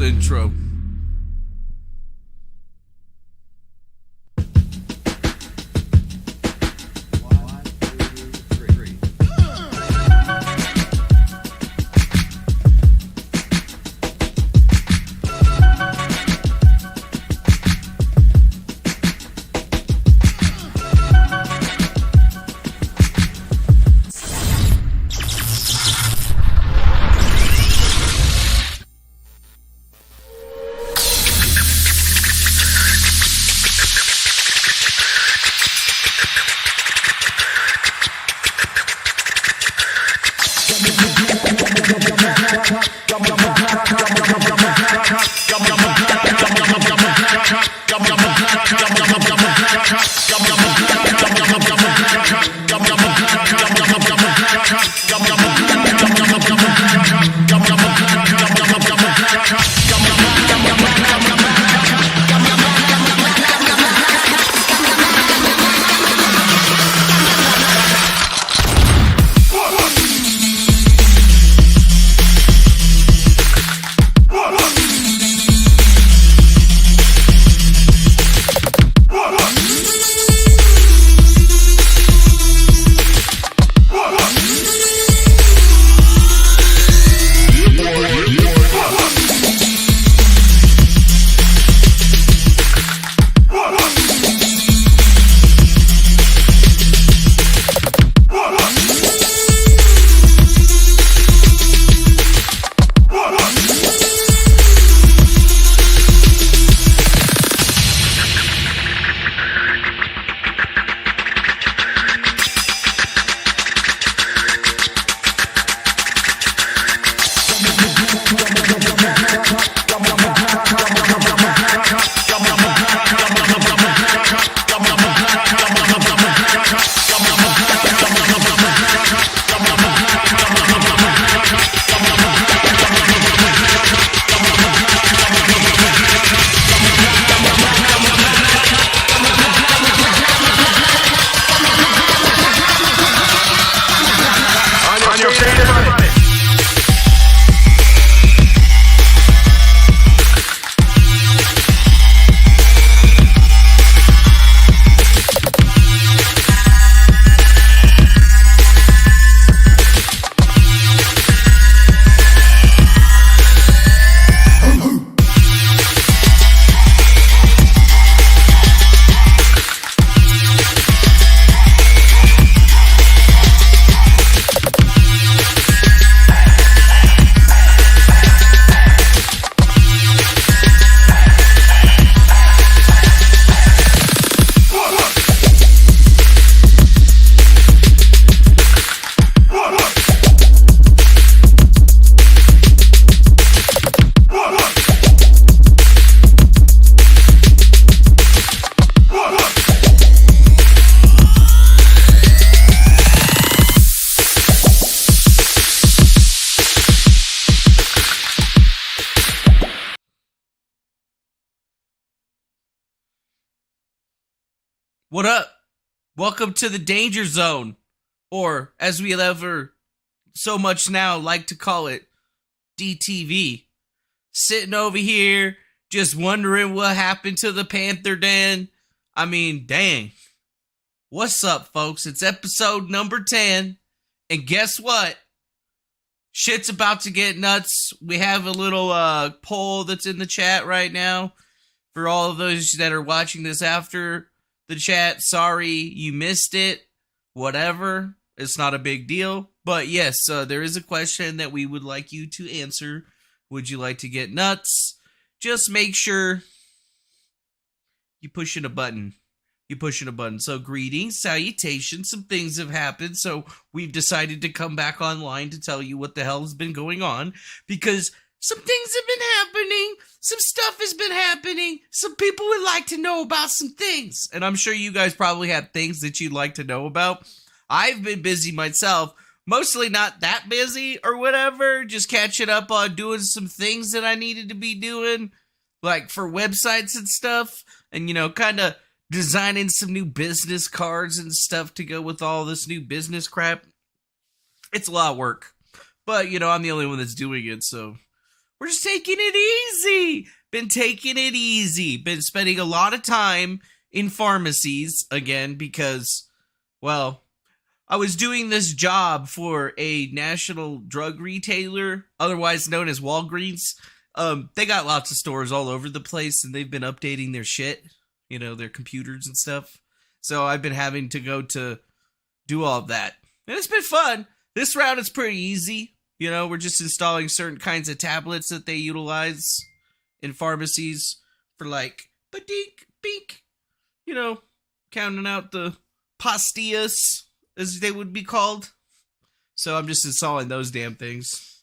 intro. What up? Welcome to the Danger Zone, or as we ever so much now like to call it, DTV. Sitting over here, just wondering what happened to the Panther Den. I mean, dang. What's up, folks? It's episode number 10, and guess what? Shit's about to get nuts. We have a little poll that's in the chat right now for all of those that are watching this after the chat. Sorry you missed it. Whatever. It's not a big deal. But yes, there is a question that we would like you to answer. Would you like to get nuts? Just make sure you pushing a button. You're pushing a button. So greetings, salutations, some things have happened. So we've decided to come back online to tell you what the hell has been going on. Because some things have been happening. Some stuff has been happening. Some people would like to know about some things. And I'm sure you guys probably have things that you'd like to know about. I've been busy myself. Mostly not that busy or whatever. Just catching up on doing some things that I needed to be doing. Like for websites and stuff. And, you know, kind of designing some new business cards and stuff to go with all this new business crap. It's a lot of work. But, you know, I'm the only one that's doing it, so We're just taking it easy. Been taking it easy. Been spending a lot of time in pharmacies again because, well, I was doing this job for a national drug retailer, otherwise known as Walgreens. They got lots of stores all over the place, and they've been updating their shit, their computers and stuff. So I've been having to go to do all of that. And it's been fun. This round is pretty easy. We're just installing certain kinds of tablets that they utilize in pharmacies for like, ba-dink, bink, counting out the pastillas, as they would be called. So I'm just installing those damn things.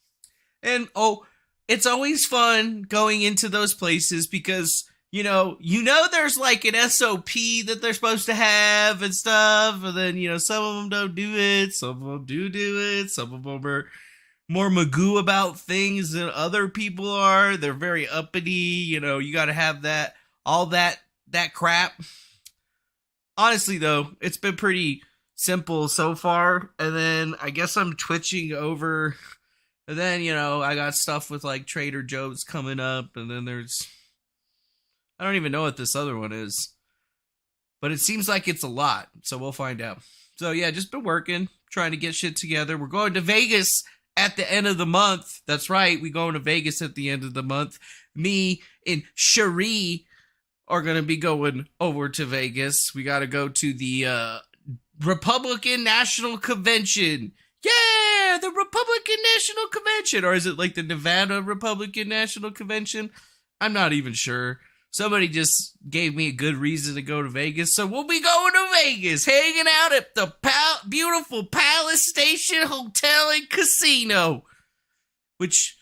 And, it's always fun going into those places because, there's like an SOP that they're supposed to have and stuff. And then, some of them don't do it. Some of them do it. Some of them are more magoo about things than other people are. They're very uppity. You got to have all that crap. Honestly, though, it's been pretty simple so far. And then I guess I'm twitching over. And then, I got stuff with like Trader Joe's coming up. And then I don't even know what this other one is. But it seems like it's a lot. So we'll find out. So yeah, just been working, trying to get shit together. We're going to Vegas at the end of the month. That's right. We going to Vegas at the end of the month. Me and Cherie are going to be going over to Vegas. We got to go to the Republican National Convention. Yeah, the Republican National Convention. Or is it like the Nevada Republican National Convention? I'm not even sure. Somebody just gave me a good reason to go to Vegas. So we'll be going to Vegas, hanging out at the beautiful Palace Station Hotel and Casino. Which,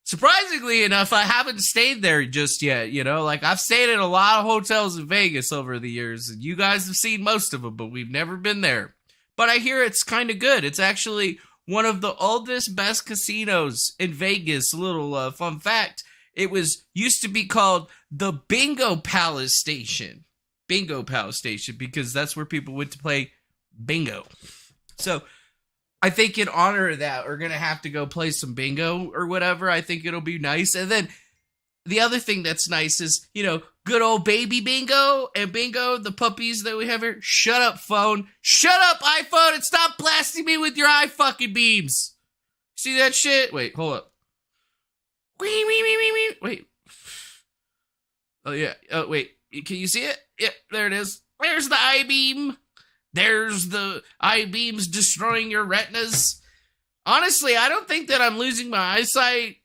surprisingly enough, I haven't stayed there just yet. Like I've stayed in a lot of hotels in Vegas over the years. And you guys have seen most of them, but we've never been there. But I hear it's kind of good. It's actually one of the oldest, best casinos in Vegas. A little fun fact. It used to be called the Bingo Palace Station. Bingo Palace Station, because that's where people went to play bingo. So I think in honor of that, we're going to have to go play some bingo or whatever. I think it'll be nice. And then the other thing that's nice is, good old baby bingo and bingo, the puppies that we have here. Shut up, phone. Shut up, iPhone, and stop blasting me with your eye fucking beams. See that shit? Wait, hold up. Wait. Oh, yeah. Oh, wait. Can you see it? Yep, there it is. There's the I-beam. There's the I-beams destroying your retinas. Honestly, I don't think that I'm losing my eyesight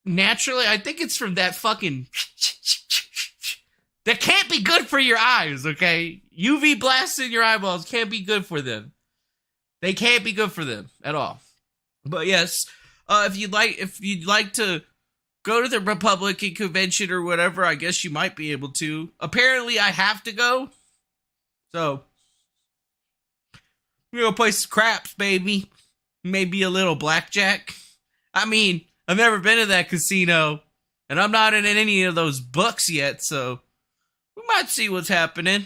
naturally. I think it's from that fucking... That can't be good for your eyes, okay? UV blasts in your eyeballs can't be good for them. They can't be good for them at all. But yes, if you'd like to go to the Republican convention or whatever, I guess you might be able to. Apparently, I have to go. So, we're gonna play some craps, baby. Maybe a little blackjack. I mean, I've never been to that casino, and I'm not in any of those books yet, so we might see what's happening.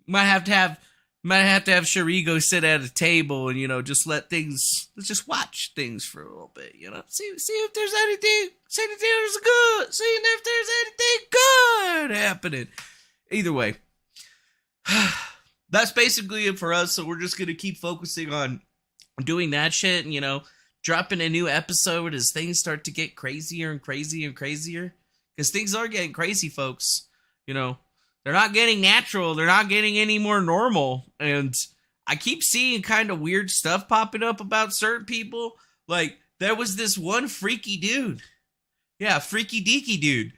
Might have to have Cherie go sit at a table and, just let's just watch things for a little bit, See if there's anything good. Seeing if there's anything good happening. Either way. That's basically it for us, so we're just going to keep focusing on doing that shit and, dropping a new episode as things start to get crazier and crazier and crazier. Because things are getting crazy, folks. They're not getting natural. They're not getting any more normal. And I keep seeing kind of weird stuff popping up about certain people. Like, there was this one freaky dude. Yeah, freaky deaky dude.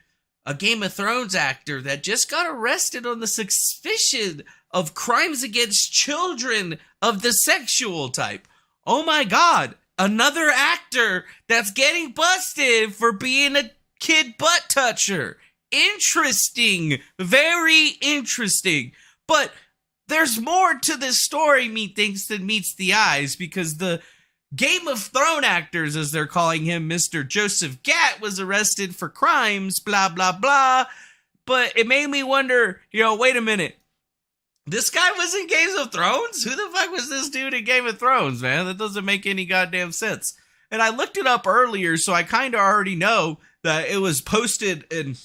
A Game of Thrones actor that just got arrested on the suspicion of crimes against children of the sexual type. Oh my God. Another actor that's getting busted for being a kid butt toucher. Interesting. Very interesting. But there's more to this story, methinks, than meets the eyes, because the Game of Thrones actors, as they're calling him, Mr. Joseph Gatt, was arrested for crimes, blah, blah, blah. But it made me wonder, wait a minute. This guy was in Game of Thrones? Who the fuck was this dude in Game of Thrones, man? That doesn't make any goddamn sense. And I looked it up earlier, so I kind of already know that it was posted, and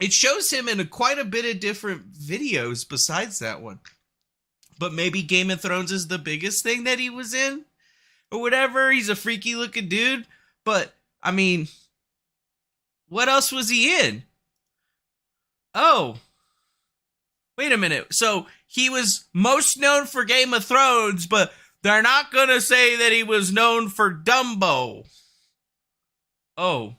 it shows him in quite a bit of different videos besides that one. But maybe Game of Thrones is the biggest thing that he was in, or whatever. He's a freaky looking dude. But, I mean, what else was he in? Oh, wait a minute. So he was most known for Game of Thrones, but they're not going to say that he was known for Dumbo. Oh,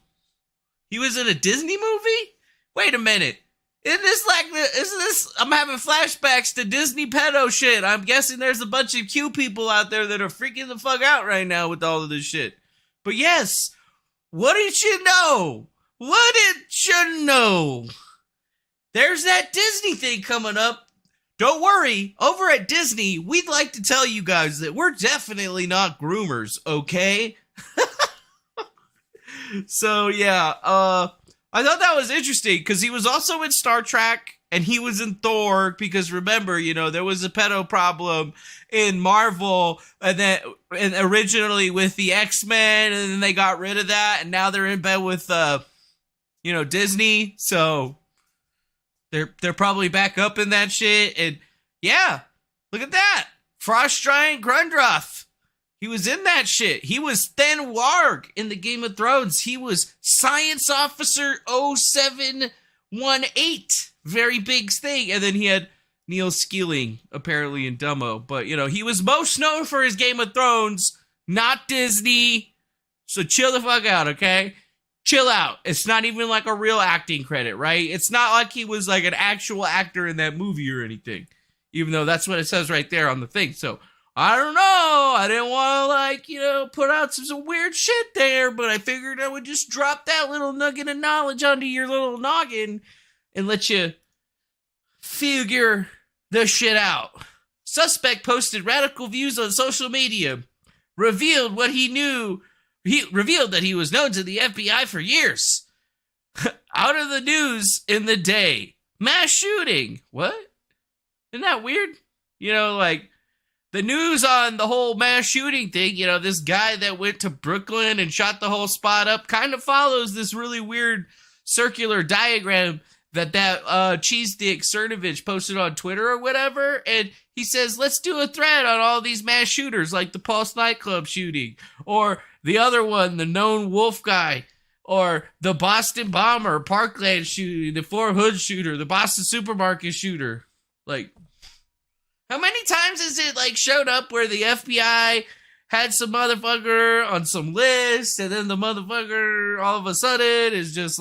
he was in a Disney movie? Wait a minute. Isn't this, I'm having flashbacks to Disney pedo shit. I'm guessing there's a bunch of Q people out there that are freaking the fuck out right now with all of this shit. But yes, what did you know? What did you know? There's that Disney thing coming up. Don't worry, over at Disney, we'd like to tell you guys that we're definitely not groomers, okay? So, yeah, I thought that was interesting, because he was also in Star Trek, and he was in Thor, because remember, you know, there was a pedo problem in Marvel, and originally with the X-Men, and then they got rid of that, and now they're in bed with, Disney, so they're probably back up in that shit, and yeah, look at that, Frost Giant Grundroth. He was in that shit. He was Then Warg in the Game of Thrones. He was Science Officer 0718. Very big thing. And then he had Neil Skilling, apparently, in Dumbo. But, you know, he was most known for his Game of Thrones, not Disney. So chill the fuck out, okay? Chill out. It's not even like a real acting credit, right? It's not like he was like an actual actor in that movie or anything. Even though that's what it says right there on the thing. So, I don't know. I didn't want to, put out some weird shit there, but I figured I would just drop that little nugget of knowledge onto your little noggin and let you figure the shit out. Suspect posted radical views on social media, revealed what he knew. He revealed that he was known to the FBI for years. Out of the news in the day. Mass shooting. What? Isn't that weird? The news on the whole mass shooting thing, this guy that went to Brooklyn and shot the whole spot up kind of follows this really weird circular diagram that cheese dick Cernovich posted on Twitter or whatever. And he says, let's do a thread on all these mass shooters, like the Pulse nightclub shooting, or the other one, the known wolf guy, or the Boston bomber, Parkland shooting, the Fort Hood shooter, the Boston supermarket shooter. How many times has it showed up where the FBI had some motherfucker on some list, and then the motherfucker all of a sudden is just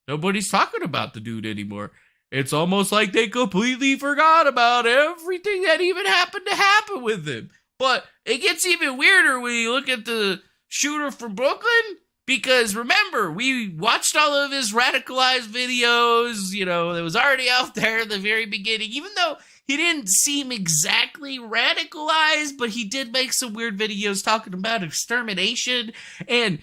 nobody's talking about the dude anymore. It's almost like they completely forgot about everything that even happened to happen with him. But it gets even weirder when you look at the shooter from Brooklyn. Because remember, we watched all of his radicalized videos, that was already out there at the very beginning, even though he didn't seem exactly radicalized, but he did make some weird videos talking about extermination. And,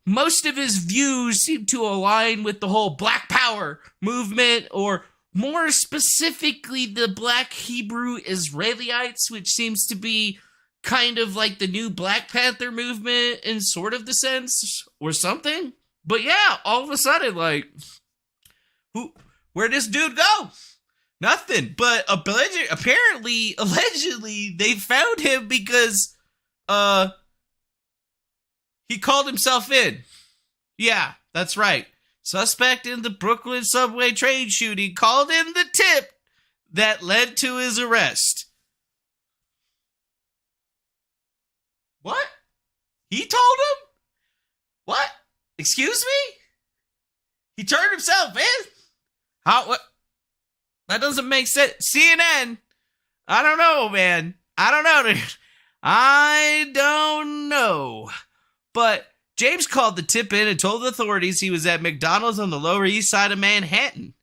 most of his views seem to align with the whole Black Power movement, or more specifically, the Black Hebrew Israelites, which seems to be kind of like the new Black Panther movement in sort of the sense or something. But yeah, all of a sudden, where'd this dude go? Nothing. But allegedly, they found him because he called himself in. Yeah, that's right. Suspect in the Brooklyn subway train shooting called in the tip that led to his arrest. What? He told him? What? Excuse me? He turned himself in? How? What? That doesn't make sense. CNN. I don't know, man. I don't know. But James called the tip in and told the authorities he was at McDonald's on the Lower East Side of Manhattan.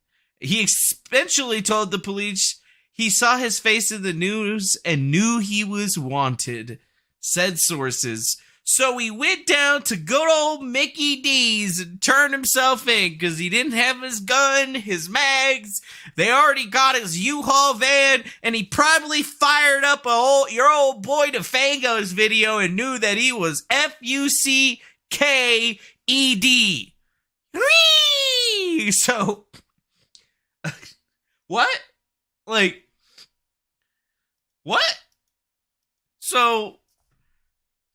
He eventually told the police he saw his face in the news and knew he was wanted. Said sources. So he went down to good old Mickey D's and turned himself in because he didn't have his gun, his mags. They already got his U-Haul van, and he probably fired up your old boy DeFango's video and knew that he was Fucked. So, what? Like, what? So,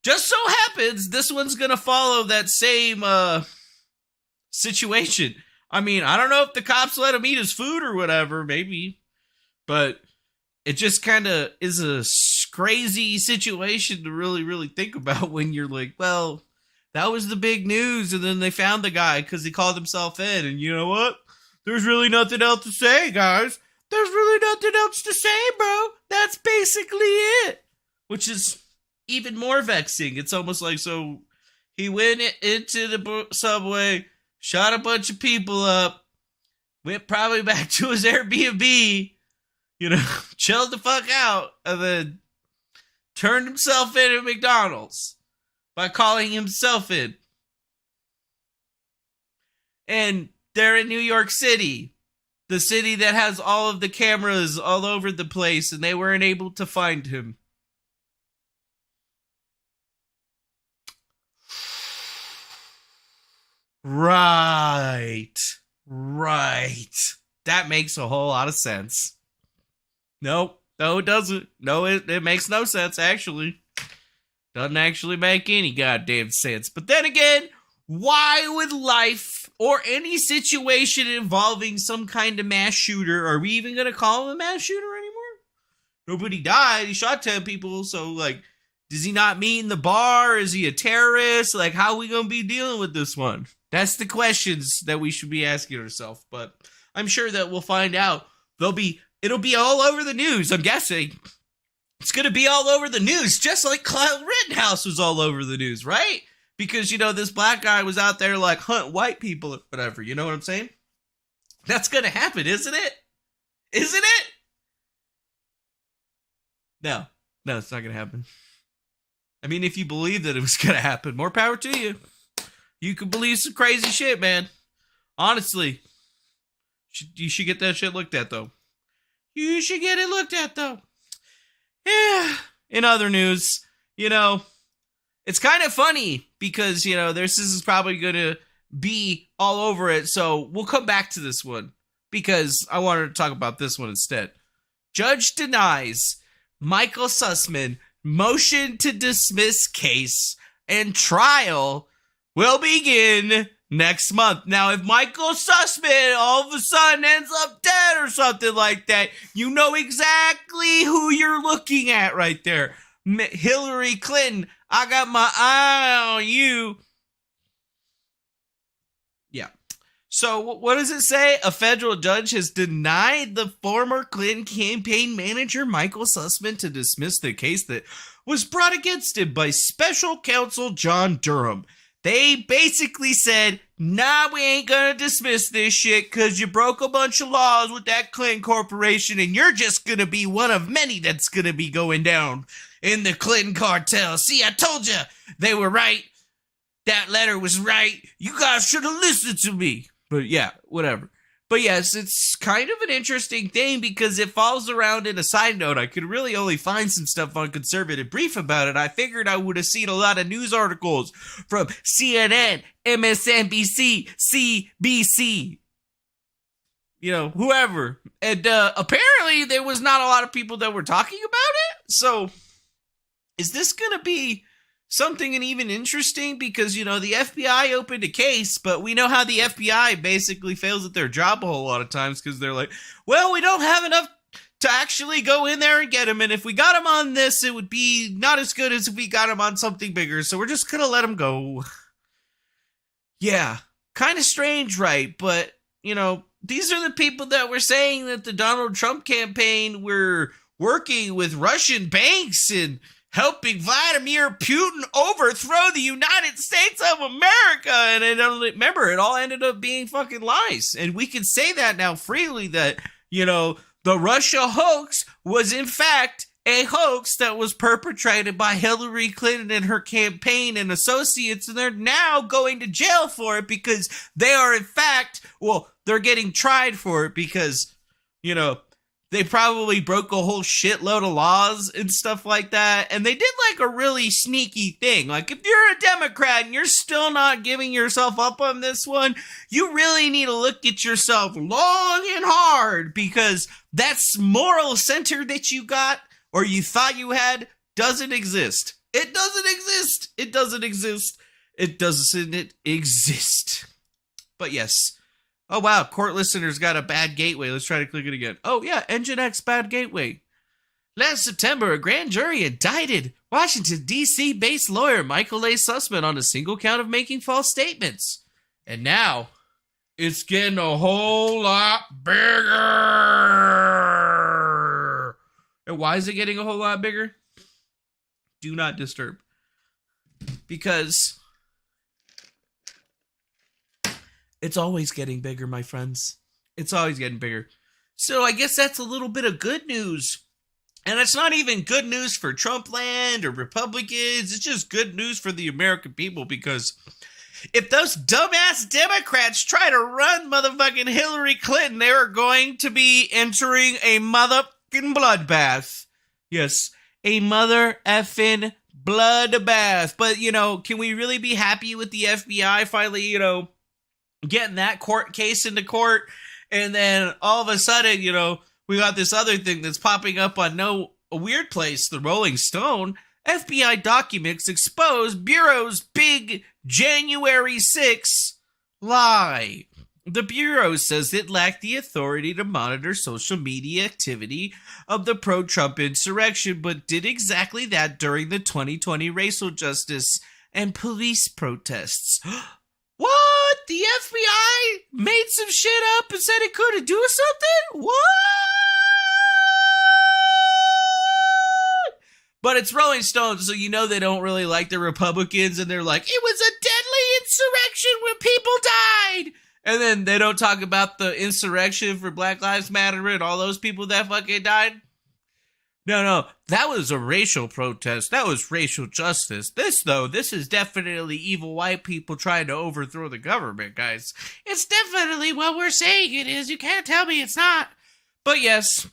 just so happens this one's gonna follow that same situation. I mean, I don't know if the cops let him eat his food or whatever, maybe, but it just kind of is a crazy situation to really, really think about when you're like, well, that was the big news, and then they found the guy because he called himself in, and you know what? There's really nothing else to say, guys. There's really nothing else to say, bro. That's basically it. Which is even more vexing. It's almost like, so he went into the subway, shot a bunch of people up, went probably back to his Airbnb, chilled the fuck out, and then turned himself in at McDonald's by calling himself in. And they're in New York City, the city that has all of the cameras all over the place, and they weren't able to find him. Right. That makes a whole lot of sense. Nope. No, it doesn't. No, it makes no sense, actually. Doesn't actually make any goddamn sense. But then again, why would life or any situation involving some kind of mass shooter, are we even going to call him a mass shooter anymore? Nobody died. He shot 10 people. So, does he not meet in the bar? Is he a terrorist? How are we going to be dealing with this one? That's the questions that we should be asking ourselves. But I'm sure that we'll find out. It'll be all over the news, I'm guessing. It's going to be all over the news, just like Kyle Rittenhouse was all over the news, right? Because, this black guy was out there, hunt white people or whatever. You know what I'm saying? That's going to happen, isn't it? Isn't it? No, it's not going to happen. I mean, if you believe that it was going to happen, more power to you. You could believe some crazy shit, man. Honestly. You should get that shit looked at, though. You should get it looked at, though. Yeah. In other news, it's kind of funny because, this is probably going to be all over it. So we'll come back to this one because I wanted to talk about this one instead. Judge denies Michael Sussman motion to dismiss case and trial will begin next month. Now, if Michael Sussman all of a sudden ends up dead or something like that, you know exactly who you're looking at right there. Hillary Clinton, I got my eye on you. Yeah. So what does it say? A federal judge has denied the former Clinton campaign manager Michael Sussman to dismiss the case that was brought against him by special counsel John Durham. They basically said, nah, we ain't gonna dismiss this shit because you broke a bunch of laws with that Clinton Corporation and you're just gonna be one of many that's gonna be going down in the Clinton cartel. See, I told you they were right. That letter was right. You guys should have listened to me. But yeah, whatever. But yes, it's kind of an interesting thing because it falls around in a side note. I could really only find some stuff on Conservative Brief about it. I figured I would have seen a lot of news articles from CNN, MSNBC, CBC, whoever. And apparently there was not a lot of people that were talking about it. So is this going to be something even interesting? Because, the FBI opened a case, but we know how the FBI basically fails at their job a whole lot of times because they're like, well, we don't have enough to actually go in there and get him. And if we got him on this, it would be not as good as if we got him on something bigger. So we're just going to let him go. Yeah, kind of strange, right? But, these are the people that were saying that the Donald Trump campaign were working with Russian banks and helping Vladimir Putin overthrow the United States of America. And remember, it all ended up being fucking lies. And we can say that now freely that, the Russia hoax was in fact a hoax that was perpetrated by Hillary Clinton and her campaign and associates, and they're now going to jail for it because they are, in fact, well, they're getting tried for it because, you know, they probably broke a whole shitload of laws and stuff like that. And they did like a really sneaky thing. Like, if you're a Democrat and you're still not giving yourself up on this one, you really need to look at yourself long and hard, because that moral center that you got or you thought you had doesn't exist. It doesn't exist. It doesn't exist. It doesn't exist. But yes. Oh, wow, court listeners got a bad gateway. Let's try to click it again. Oh, yeah, Nginx bad gateway. Last September, a grand jury indicted Washington, D.C.-based lawyer Michael A. Sussman on a single count of making false statements. And now, it's getting a whole lot bigger. And why is it getting a whole lot bigger? Do not disturb. Because it's always getting bigger, my friends. It's always getting bigger. So I guess that's a little bit of good news. And it's not even good news for Trump land or Republicans. It's just good news for the American people, because if those dumbass Democrats try to run motherfucking Hillary Clinton, they are going to be entering a motherfucking bloodbath. Yes, a mother effing bloodbath. But, you know, can we really be happy with the FBI finally, you know, getting that court case into court? And then all of a sudden, you know, we got this other thing that's popping up on a weird place, the Rolling Stone. FBI documents expose Bureau's big January 6 lie. The Bureau says it lacked the authority to monitor social media activity of the pro-Trump insurrection, but did exactly that during the 2020 racial justice and police protests. What? The FBI made some shit up and said it couldn't do something? What? But it's Rolling Stone, so you know they don't really like the Republicans, and they're like, it was a deadly insurrection when people died. And then they don't talk about the insurrection for Black Lives Matter and all those people that fucking died. No, that was a racial protest. That was racial justice. This is definitely evil white people trying to overthrow the government, guys. It's definitely what we're saying it is. You can't tell me it's not. But yes,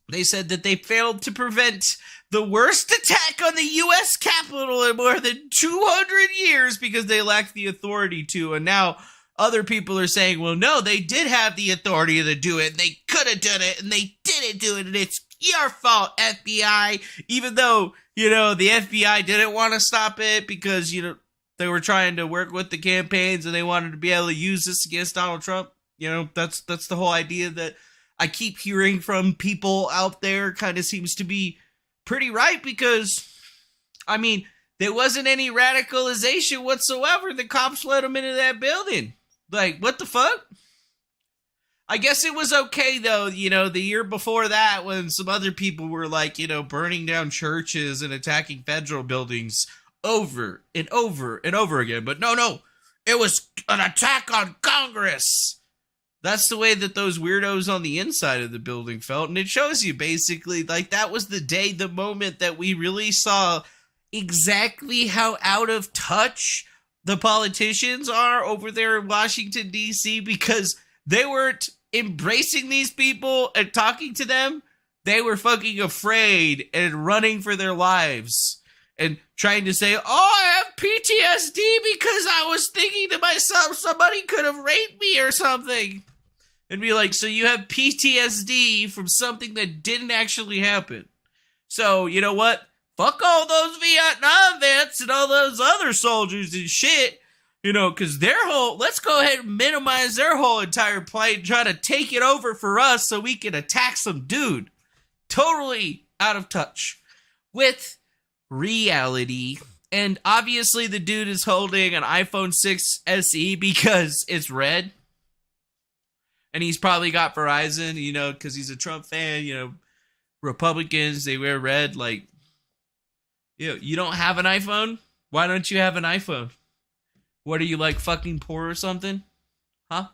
they said that they failed to prevent the worst attack on the U.S. Capitol in more than 200 years because they lacked the authority to. And now other people are saying, well, no, they did have the authority to do it. And they could have done it, and they didn't do it. And it's your fault, FBI, even though, you know, the FBI didn't want to stop it because, you know, they were trying to work with the campaigns and they wanted to be able to use this against Donald Trump. You know, that's the whole idea that I keep hearing from people out there. Kind of seems to be pretty right, because, I mean, there wasn't any radicalization whatsoever. The cops let them into that building. Like, what the fuck? I guess it was okay, though, you know, the year before that when some other people were, like, you know, burning down churches and attacking federal buildings over and over and over again. But no, it was an attack on Congress. That's the way that those weirdos on the inside of the building felt. And it shows you, basically, like, that was the day, the moment that we really saw exactly how out of touch the politicians are over there in Washington, D.C., because they weren't embracing these people and talking to them. They were fucking afraid and running for their lives and trying to say, oh, I have PTSD because I was thinking to myself somebody could have raped me or something. And be like, so you have PTSD from something that didn't actually happen. So, you know what? Fuck all those Vietnam vets and all those other soldiers and shit. You know, because let's go ahead and minimize their whole entire plight and try to take it over for us so we can attack some dude. Totally out of touch with reality. And obviously the dude is holding an iPhone 6 SE because it's red. And he's probably got Verizon, you know, because he's a Trump fan. You know, Republicans, they wear red. Like, you don't have an iPhone? Why don't you have an iPhone? What are you, like, fucking poor or something? Huh?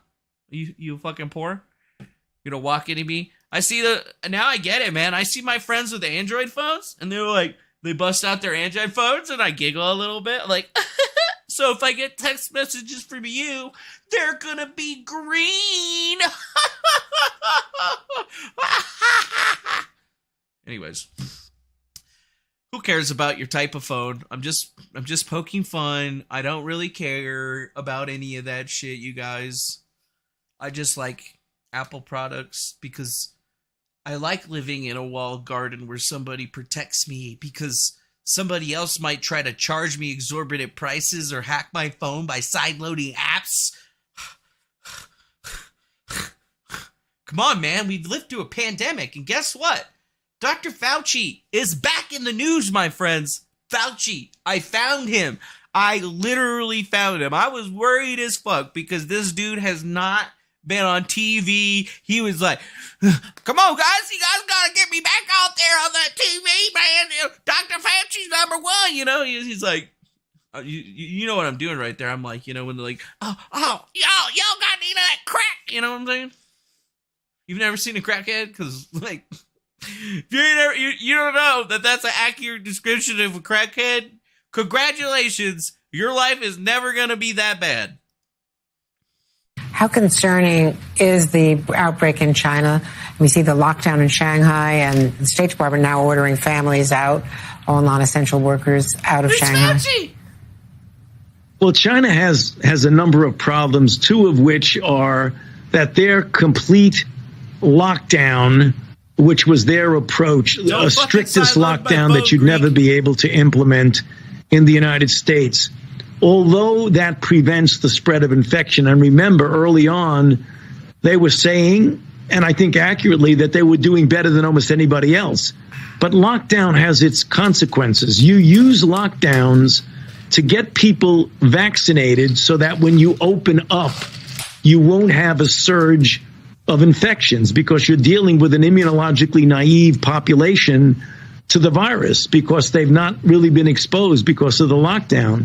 You fucking poor? You gonna walk into me? Now I get it, man. I see my friends with Android phones, and they're like, they bust out their Android phones, and I giggle a little bit, like, so if I get text messages from you, they're gonna be green. Anyways, who cares about your type of phone? I'm just poking fun. I don't really care about any of that shit, you guys. I just like Apple products because I like living in a walled garden where somebody protects me, because somebody else might try to charge me exorbitant prices or hack my phone by sideloading apps. Come on, man. We've lived through a pandemic, and guess what? Dr. Fauci is back in the news, my friends. Fauci. I found him. I literally found him. I was worried as fuck because this dude has not been on TV. He was like, come on, guys. You guys got to get me back out there on that TV, man. Dr. Fauci's number one. You know, he's like, you know what I'm doing right there. I'm like, you know, when they're like, y'all got any of that crack. You know what I'm saying? You've never seen a crackhead? Because, like, if you don't know that that's an accurate description of a crackhead, congratulations. Your life is never going to be that bad. How concerning is the outbreak in China? We see the lockdown in Shanghai, and the State Department now ordering families out, all non-essential workers out of Shanghai. Fauci. Well, China has a number of problems, two of which are that their complete lockdown, which was their approach, a strictest lockdown that you'd never be able to implement in the United States. Although that prevents the spread of infection, and remember, early on, they were saying, and I think accurately, that they were doing better than almost anybody else. But lockdown has its consequences. You use lockdowns to get people vaccinated so that when you open up, you won't have a surge of infections because you're dealing with an immunologically naive population to the virus because they've not really been exposed because of the lockdown.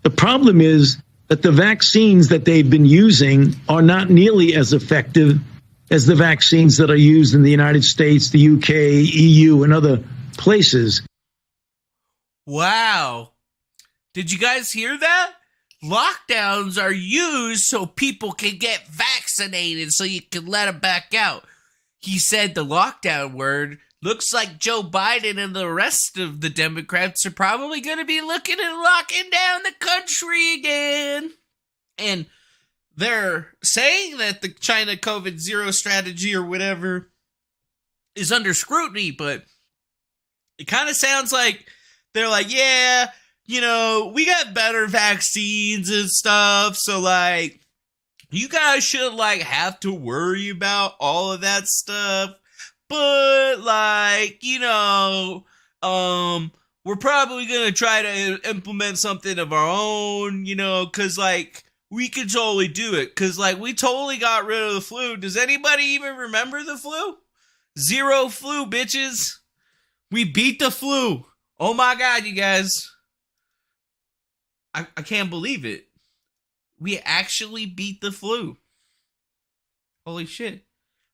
The problem is that the vaccines that they've been using are not nearly as effective as the vaccines that are used in the United States, the UK, EU, and other places. Wow. Did you guys hear that? Lockdowns are used so people can get vaccinated so you can let them back out. He said the lockdown word. Looks like Joe Biden and the rest of the Democrats are probably going to be looking at locking down the country again. And they're saying that the China COVID zero strategy or whatever is under scrutiny, but it kind of sounds like they're like, yeah, you know, we got better vaccines and stuff, so like, you guys shouldn't like have to worry about all of that stuff. But, like, you know, we're probably going to try to implement something of our own, you know, because, like, we could totally do it. Because, like, we totally got rid of the flu. Does anybody even remember the flu? Zero flu, bitches. We beat the flu. Oh, my God, you guys. I can't believe it. We actually beat the flu. Holy shit.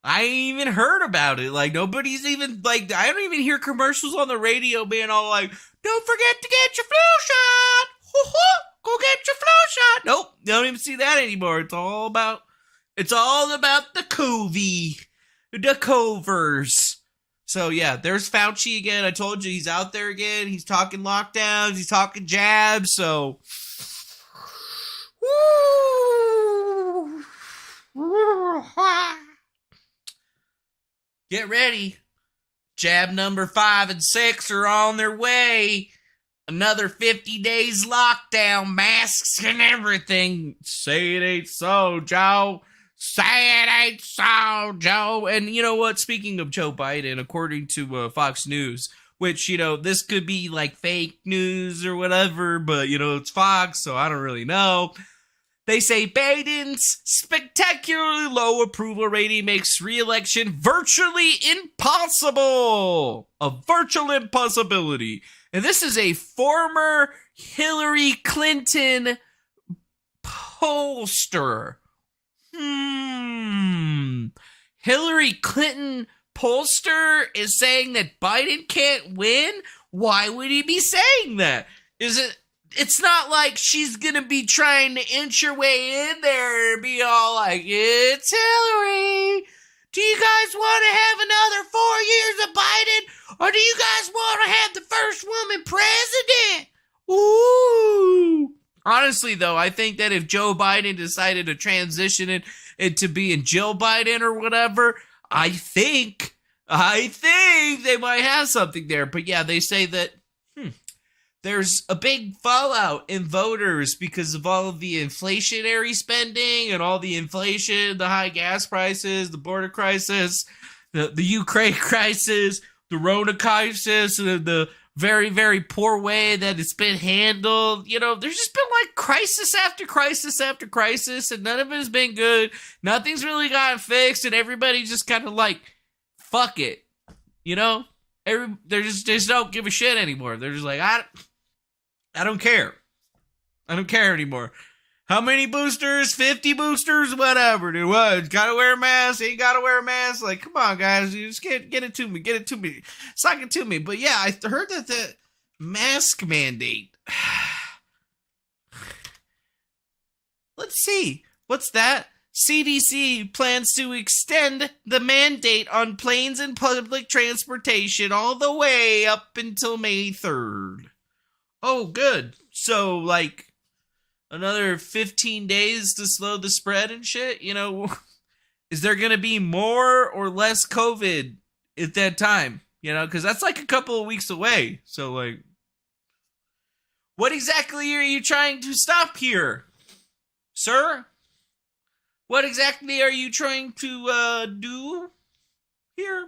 I ain't even heard about it. Like, nobody's even, like, I don't even hear commercials on the radio being all like, don't forget to get your flu shot. Go get your flu shot. Nope, don't even see that anymore. It's all about the COVID, the covers. So, yeah, there's Fauci again. I told you he's out there again. He's talking lockdowns. He's talking jabs. So, get ready. Jab number 5 and 6 are on their way. Another 50 days lockdown, masks and everything. Say it ain't so, Joe. Say it ain't so, Joe. And you know what? Speaking of Joe Biden, according to Fox News, which, you know, this could be like fake news or whatever, but, you know, it's Fox, so I don't really know. They say Biden's spectacularly low approval rating makes re-election virtually impossible. A virtual impossibility. And this is a former Hillary Clinton pollster. Hillary Clinton pollster is saying that Biden can't win? Why would he be saying that? It's not like she's gonna be trying to inch her way in there and be all like, it's Hillary. Do you guys want to have another 4 years of Biden? Or do you guys want to have the first woman president? Ooh. Honestly, though, I think that if Joe Biden decided to transition it into being Jill Biden or whatever, I think they might have something there. But yeah, they say that there's a big fallout in voters because of all of the inflationary spending and all the inflation, the high gas prices, the border crisis, the Ukraine crisis, the Rona crisis, the very, very poor way that it's been handled. You know, there's just been like crisis after crisis after crisis, and none of it has been good. Nothing's really gotten fixed, and everybody just kind of like, fuck it. You know? They just don't give a shit anymore. They're just like, I don't care. I don't care anymore. How many boosters? 50 boosters? Whatever, dude. What? Gotta wear a mask? Ain't gotta wear a mask? Like, come on, guys. You just get it to me. Get it to me. Suck it to me. But yeah, I heard that the mask mandate. Let's see. What's that? CDC plans to extend the mandate on planes and public transportation all the way up until May 3rd. Oh, good. So, like, another 15 days to slow the spread and shit? You know, is there going to be more or less COVID at that time? You know, because that's like a couple of weeks away. So, like, what exactly are you trying to stop here, sir? What exactly are you trying to do here?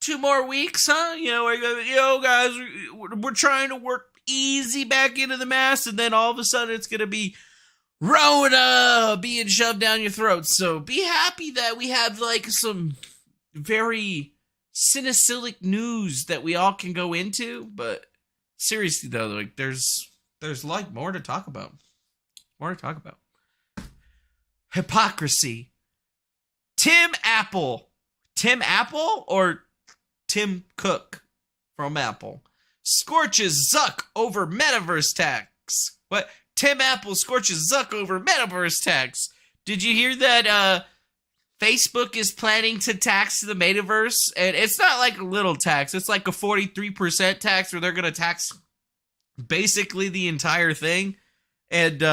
2 more weeks, huh? You know, guys, we're trying to work easy back into the mask, and then all of a sudden it's going to be Rona being shoved down your throat. So be happy that we have, like, some very cynical news that we all can go into. But seriously, though, like, there's like, more to talk about. More to talk about. Hypocrisy. Tim Apple or Tim Cook from Apple scorches Zuck over Metaverse tax. What? Tim Apple scorches Zuck over Metaverse tax. Did you hear that Facebook is planning to tax the Metaverse? And it's not like a little tax. It's like a 43% tax where they're going to tax basically the entire thing. And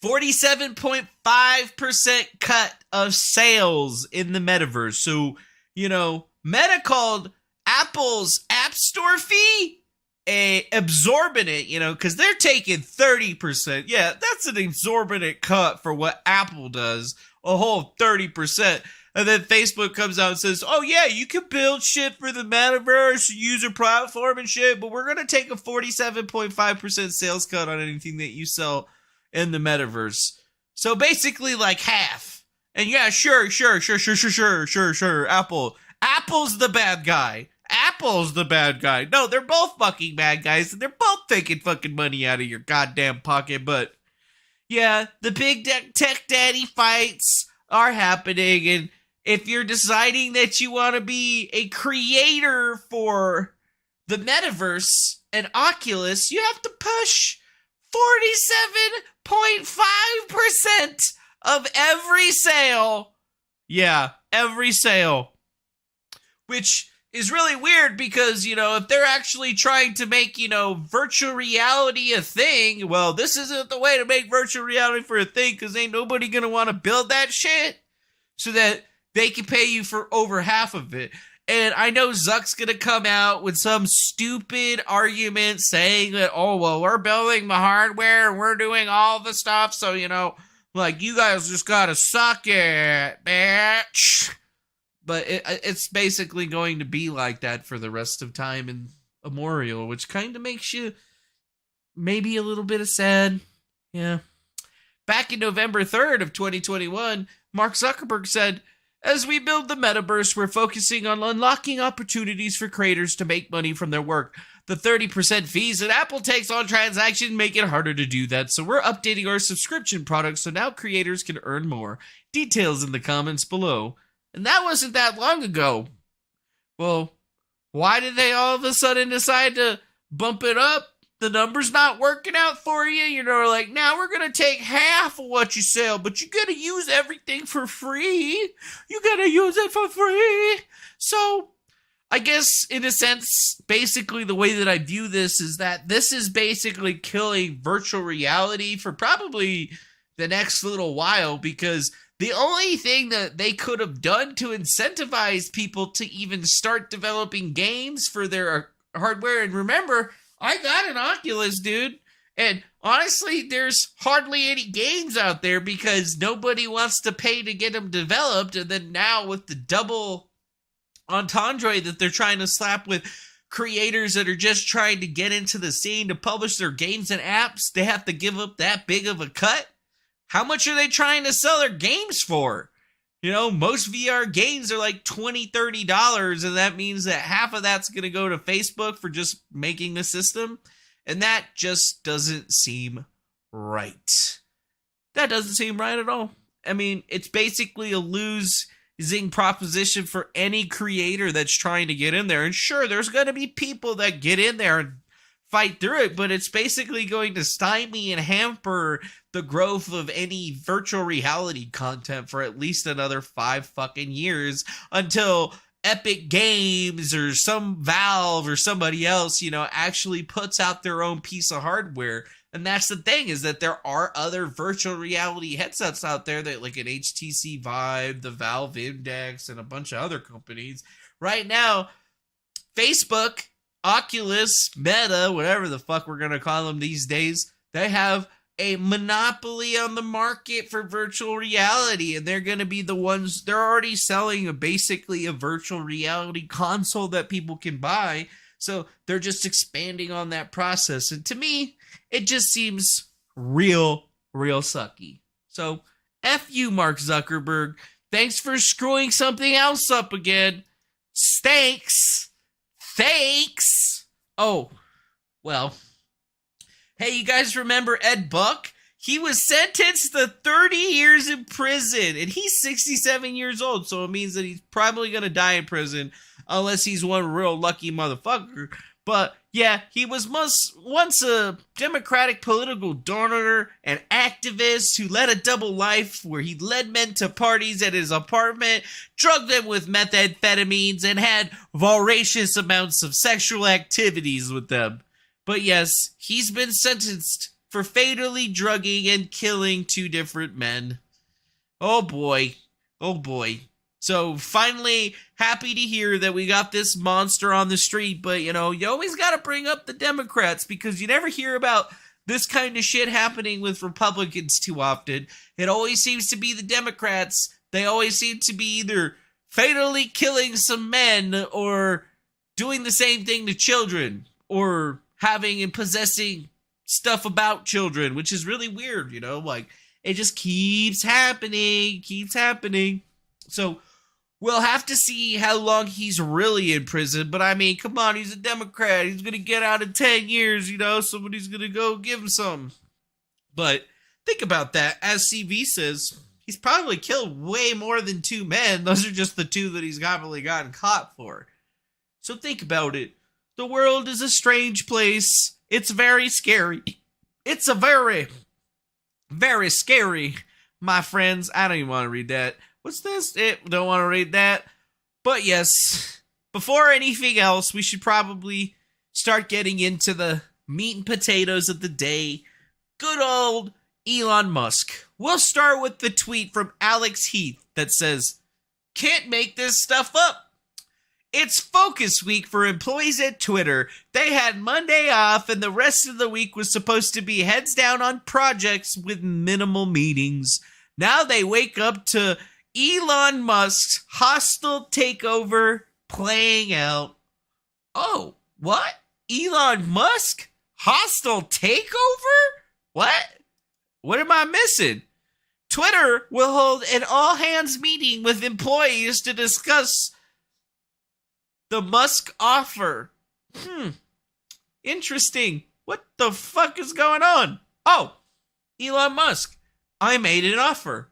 47.5% cut of sales in the Metaverse. So, you know, Meta called Apple's App Store fee exorbitant, you know, because they're taking 30%. Yeah, that's an exorbitant cut for what Apple does, a whole 30%. And then Facebook comes out and says, oh yeah, you can build shit for the Metaverse, user platform and shit, but we're going to take a 47.5% sales cut on anything that you sell in the Metaverse. So basically like half. And yeah, sure. Apple's the bad guy. Apple's the bad guy. No, they're both fucking bad guys, and they're both taking fucking money out of your goddamn pocket. But yeah, the big tech daddy fights are happening, and if you're deciding that you want to be a creator for the Metaverse and Oculus, you have to push 47.5% of every sale. Yeah, every sale. Which is really weird because, you know, if they're actually trying to make, you know, virtual reality a thing, well, this isn't the way to make virtual reality for a thing because ain't nobody going to want to build that shit so that they can pay you for over half of it. And I know Zuck's going to come out with some stupid argument saying that, oh, well, we're building the hardware and we're doing all the stuff. So, you know, like, you guys just got to suck it, bitch. But it's basically going to be like that for the rest of time in Memorial, which kind of makes you maybe a little bit sad. Yeah. Back in November 3rd of 2021, Mark Zuckerberg said, As we build the metaverse, we're focusing on unlocking opportunities for creators to make money from their work. The 30% fees that Apple takes on transactions make it harder to do that, so we're updating our subscription product so now creators can earn more. Details in the comments below. And that wasn't that long ago. Well, why did they all of a sudden decide to bump it up? The number's not working out for you. You know, like, now we're going to take half of what you sell, but you got to use everything for free. You got to use it for free. So, I guess, in a sense, basically the way that I view this is that this is basically killing virtual reality for probably the next little while, because the only thing that they could have done to incentivize people to even start developing games for their hardware, and remember, I got an Oculus, dude, and honestly, there's hardly any games out there because nobody wants to pay to get them developed, and then now with the double entendre that they're trying to slap with creators that are just trying to get into the scene to publish their games and apps, they have to give up that big of a cut. How much are they trying to sell their games for? You know, most VR games are like $20, $30, and that means that half of that's going to go to Facebook for just making the system, and that just doesn't seem right. That doesn't seem right at all. I mean, it's basically a losing proposition for any creator that's trying to get in there, and sure, there's going to be people that get in there and fight through it, but it's basically going to stymie and hamper the growth of any virtual reality content for at least another 5 fucking years until Epic Games or some Valve or somebody else, you know, actually puts out their own piece of hardware. And that's the thing, is that there are other virtual reality headsets out there that, like an HTC Vive, the Valve Index, and a bunch of other companies. Right now, Facebook, Oculus, Meta, whatever the fuck we're going to call them these days, they have a monopoly on the market for virtual reality, and they're going to be the ones, they're already selling basically a virtual reality console that people can buy, so they're just expanding on that process, and to me, it just seems real sucky. So, F you, Mark Zuckerberg. Thanks for screwing something else up again. Thanks. Oh, well. Hey, you guys remember Ed Buck? He was sentenced to 30 years in prison, and he's 67 years old, so it means that he's probably going to die in prison, unless he's one real lucky motherfucker. But, yeah, he was once a Democratic political donor and activist who led a double life where he led men to parties at his apartment, drugged them with methamphetamines, and had voracious amounts of sexual activities with them. But yes, he's been sentenced for fatally drugging and killing 2 different men. Oh boy. Oh boy. So finally, happy to hear that we got this monster on the street, but you know, you always gotta bring up the Democrats because you never hear about this kind of shit happening with Republicans too often. It always seems to be the Democrats. They always seem to be either fatally killing some men or doing the same thing to children or having and possessing stuff about children, which is really weird, you know, like it just keeps happening. So we'll have to see how long he's really in prison, but I mean, come on, he's a Democrat. He's going to get out in 10 years, you know, somebody's going to go give him some. But think about that. As CV says, he's probably killed way more than 2 men. Those are just the 2 that he's probably gotten caught for. So think about it. The world is a strange place. It's very scary. It's a very, very scary, my friends. I don't even want to read that. What's this? Don't want to read that. But yes, before anything else, we should probably start getting into the meat and potatoes of the day. Good old Elon Musk. We'll start with the tweet from Alex Heath that says, "Can't make this stuff up. It's focus week for employees at Twitter. They had Monday off and the rest of the week was supposed to be heads down on projects with minimal meetings. Now they wake up to Elon Musk's hostile takeover playing out." Oh, what? Elon Musk? Hostile takeover? What? What am I missing? Twitter will hold an all-hands meeting with employees to discuss the Musk offer. Interesting. What the fuck is going on? Oh, Elon Musk. I made an offer.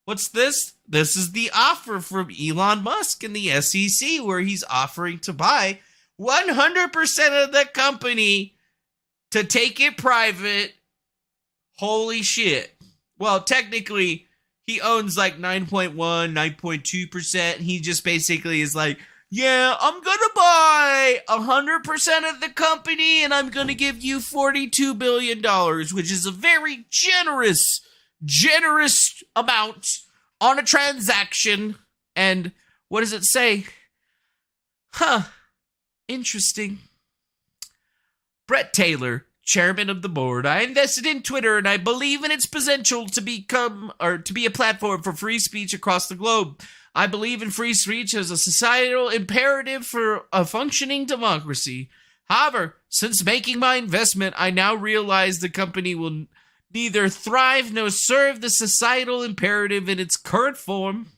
What's this? This is the offer from Elon Musk and the SEC, where he's offering to buy 100% of the company to take it private. Holy shit. Well, technically, he owns like 9.1, 9.2%. He just basically is like, yeah, I'm going to buy 100% of the company and I'm going to give you $42 billion, which is a very generous amount on a transaction. And what does it say? Interesting. Brett Taylor, chairman of the board. I invested in Twitter and I believe in its potential to be a platform for free speech across the globe. I believe in free speech as a societal imperative for a functioning democracy. However, since making my investment, I now realize the company will neither thrive nor serve the societal imperative in its current form.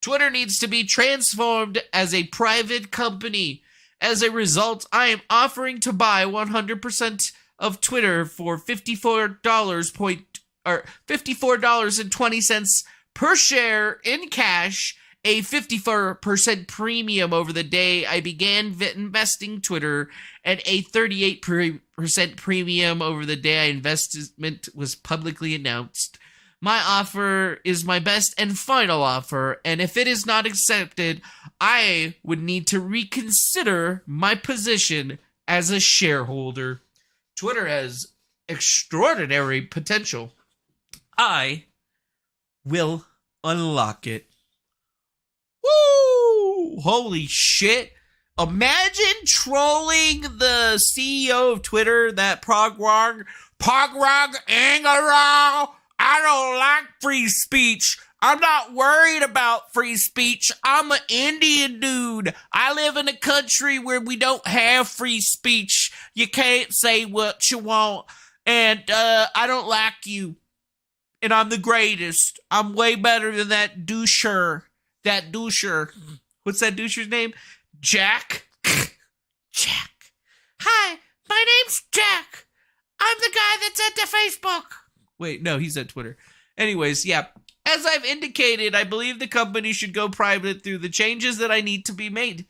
Twitter needs to be transformed as a private company. As a result, I am offering to buy 100% of Twitter for $54.20 per share in cash, a 54% premium over the day I began investing Twitter, and a 38% premium over the day our investment was publicly announced. My offer is my best and final offer, and if it is not accepted, I would need to reconsider my position as a shareholder. Twitter has extraordinary potential. I will unlock it. Woo! Holy shit. Imagine trolling the CEO of Twitter, that Pogrog Angaro. I don't like free speech. I'm not worried about free speech. I'm an Indian dude. I live in a country where we don't have free speech. You can't say what you want. And I don't like you. And I'm the greatest. I'm way better than that doucher. What's that doucher's name? Jack? Jack. Hi, my name's Jack. I'm the guy that's at the Facebook. Wait, no, he's at Twitter. Anyways, yeah. As I've indicated, I believe the company should go private through the changes that I need to be made.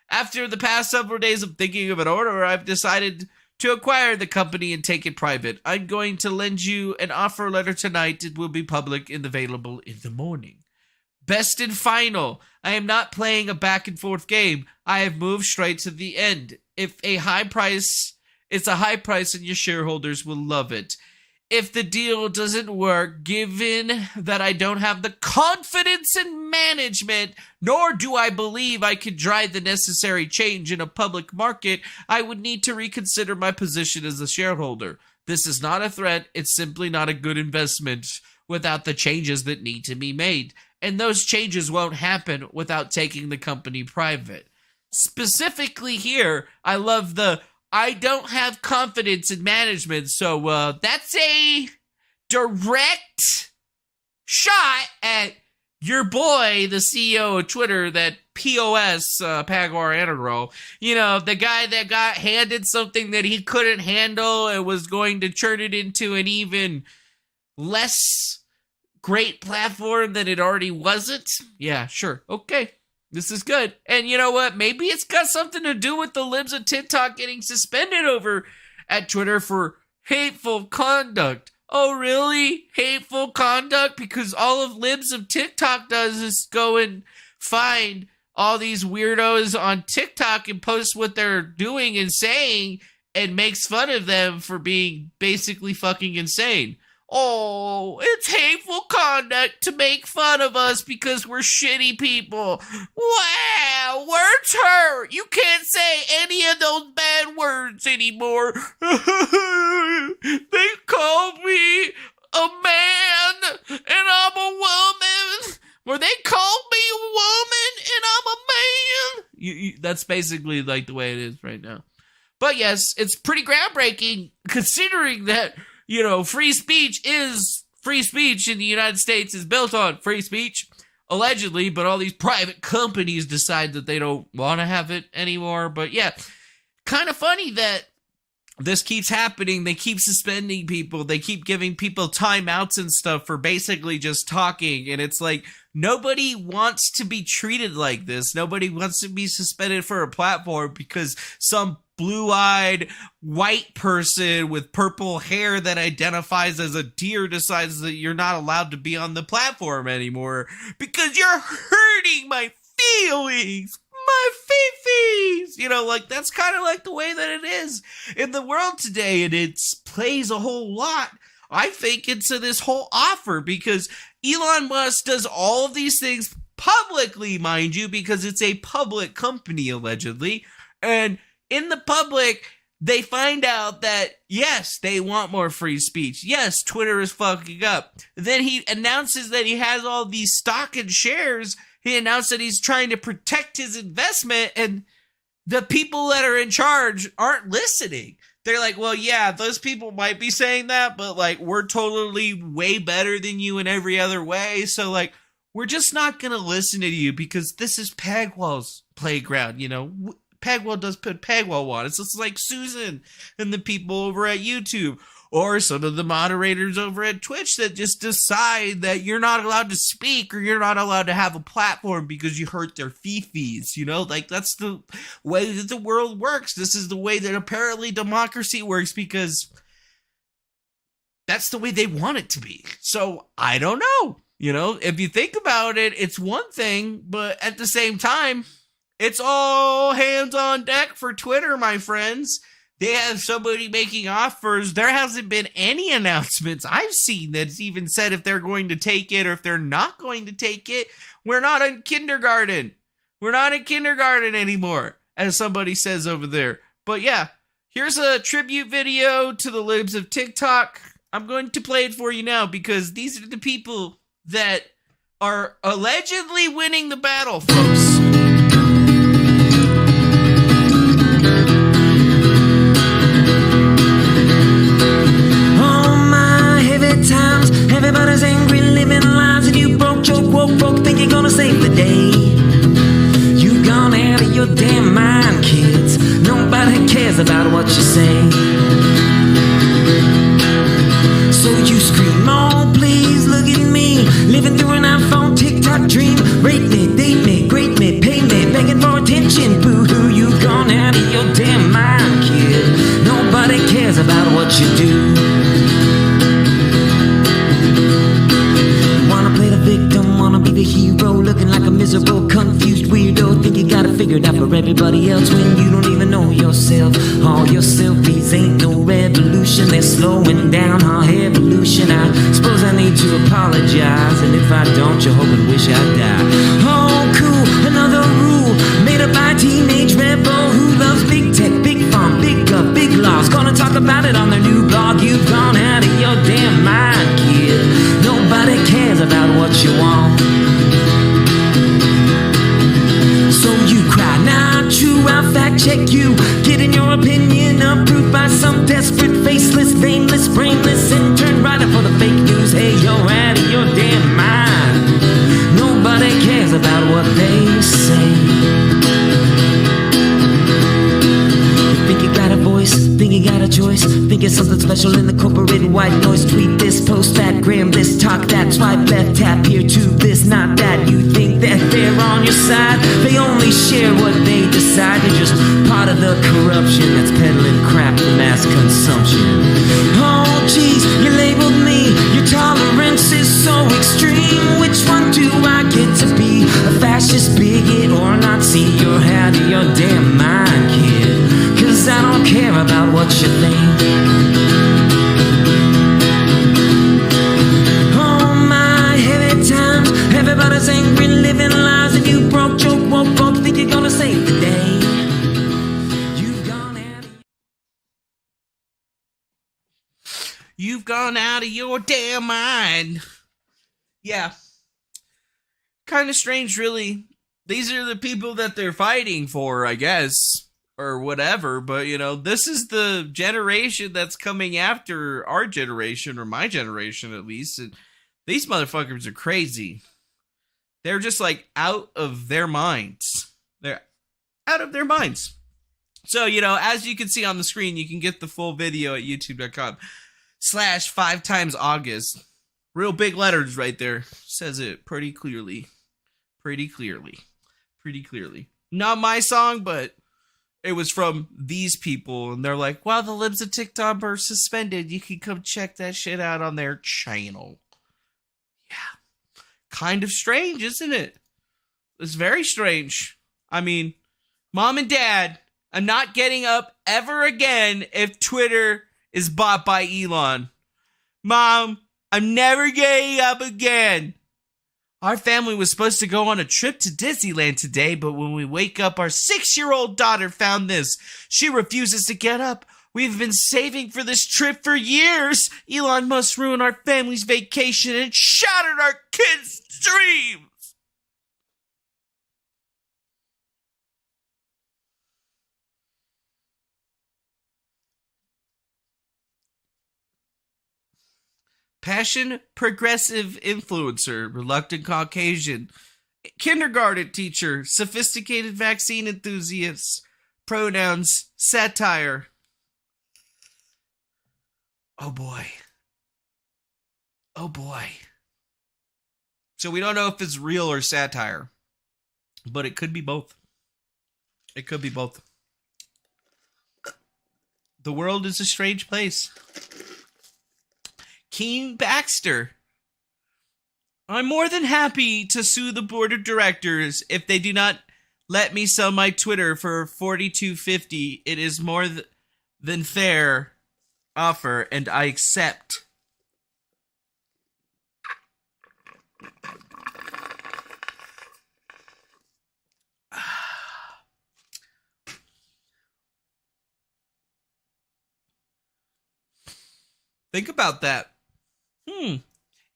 After the past several days of thinking of an order, I've decided to acquire the company and take it private. I'm going to lend you an offer letter tonight. It will be public and available in the morning. Best and final. I am not playing a back and forth game. I have moved straight to the end. It's a high price and your shareholders will love it. If the deal doesn't work, given that I don't have the confidence in management, nor do I believe I could drive the necessary change in a public market, I would need to reconsider my position as a shareholder. This is not a threat. It's simply not a good investment without the changes that need to be made. And those changes won't happen without taking the company private. Specifically here, I love I don't have confidence in management, so that's a direct shot at your boy, the CEO of Twitter, that POS, Pagor Anadro. You know, the guy that got handed something that he couldn't handle and was going to turn it into an even less great platform than it already wasn't. Yeah, sure. Okay. This is good. And you know what? Maybe it's got something to do with the libs of TikTok getting suspended over at Twitter for hateful conduct. Oh, really? Hateful conduct? Because all of libs of TikTok does is go and find all these weirdos on TikTok and post what they're doing and saying and makes fun of them for being basically fucking insane. Oh, it's hateful conduct to make fun of us because we're shitty people. Wow, words hurt. You can't say any of those bad words anymore. They called me a man and I'm a woman. Or they called me a woman and I'm a man. That's basically like the way it is right now. But yes, it's pretty groundbreaking considering that, you know, free speech is free speech in the United States is built on free speech, allegedly, but all these private companies decide that they don't want to have it anymore. But yeah, kind of funny that this keeps happening. They keep suspending people. They keep giving people timeouts and stuff for basically just talking. And it's like, nobody wants to be treated like this. Nobody wants to be suspended for a platform because some blue-eyed white person with purple hair that identifies as a deer decides that you're not allowed to be on the platform anymore because you're hurting my feelings. My fifis, you know, like that's kind of like the way that it is in the world today, and it plays a whole lot, I think, into this whole offer because Elon Musk does all of these things publicly, mind you, because it's a public company allegedly, and in the public they find out that yes, they want more free speech. Yes, Twitter is fucking up. Then he announces that he has all these stock and shares. He announced that he's trying to protect his investment, and the people that are in charge aren't listening. They're like, well, yeah, those people might be saying that, but like, we're totally way better than you in every other way. So like, we're just not going to listen to you because this is Pagwell's playground. You know, Pagwell does put Pagwell on. It's just like Susan and the people over at YouTube. Or some of the moderators over at Twitch that just decide that you're not allowed to speak or you're not allowed to have a platform because you hurt their fifis, you know? Like, that's the way that the world works. This is the way that apparently democracy works because that's the way they want it to be. So, I don't know. You know, if you think about it, it's one thing, but at the same time, it's all hands on deck for Twitter, my friends. They have somebody making offers. There hasn't been any announcements I've seen that's even said if they're going to take it or if they're not going to take it. We're not in kindergarten. We're not in kindergarten anymore, as somebody says over there. But yeah, here's a tribute video to the libs of TikTok. I'm going to play it for you now because these are the people that are allegedly winning the battle, folks. Everybody's angry, living lives, and you broke your woke folk think you're gonna save the day. You gone out of your damn mind, kids. Nobody cares about what you say. So you scream, oh please look at me, living through an iPhone TikTok dream. Rape me, date me, grate me, pay me, begging for attention. Boo-hoo, you gone out of your damn mind, kid. Nobody cares about what you do. Victim, wanna be the hero, looking like a miserable, confused weirdo. Think you got it figured out for everybody else when you don't even know yourself. All your selfies ain't no revolution, they're slowing down our evolution. I suppose I need to apologize, and if I don't, you hope and wish I'd die. Oh, cool, another rule made up by a teenage rebel who loves big tech, big farm, big gov, big laws. Gonna talk about it on their new blog. You've gone out of your damn mind, kid. Nobody cares about what you want. So you cry, not true, I'll fact check you. Getting your opinion approved by some desperate, faceless, vainless, brainless intern writer for the fake news. Hey, you're out of your damn mind. Nobody cares about what they say. Think you got a voice, think you got a choice, think it's something special in the corporate white noise. Tweet this, post that, gram this, talk that, swipe left, tap here to this, not that. You think that they're on your side, they only share what they decide. You're just part of the corruption that's peddling crap for mass consumption. Oh geez, you labeled me, your tolerance is so extreme. Which one do I get to be, a fascist, bigot, or a Nazi? You're out of your damn mind, kid. I don't care about what you think. Oh my, heavy times. Everybody's angry, living lives, and you broke your woke folk think you're gonna save the day. You've gone out of your damn mind. Yeah. Kind of strange, really. These are the people that they're fighting for, I guess. or whatever, but this is the generation that's coming after our generation, or my generation at least, and these motherfuckers are crazy. They're just like out of their minds. They're out of their minds. So, as you can see on the screen, you can get the full video at youtube.com/5timesaugust. Real big letters right there. Says it pretty clearly. Pretty clearly. Not my song, but it was from these people, and they're like, wow, the libs of TikTok are suspended. You can come check that shit out on their channel. Yeah. Kind of strange, isn't it? It's very strange. I mean, Mom and Dad, I'm not getting up ever again if Twitter is bought by Elon. Mom, I'm never getting up again. Our family was supposed to go on a trip to Disneyland today, but when we wake up, our 6-year-old daughter found this. She refuses to get up. We've been saving for this trip for years. Elon Musk ruined our family's vacation and shattered our kids' dreams. Passion progressive influencer, reluctant Caucasian, kindergarten teacher, sophisticated vaccine enthusiasts, pronouns, satire. Oh boy. So we don't know if it's real or satire, but it could be both. The world is a strange place. Keen Baxter. I'm more than happy to sue the board of directors if they do not let me sell my Twitter for $42.50. It is more than fair offer, and I accept. Think about that.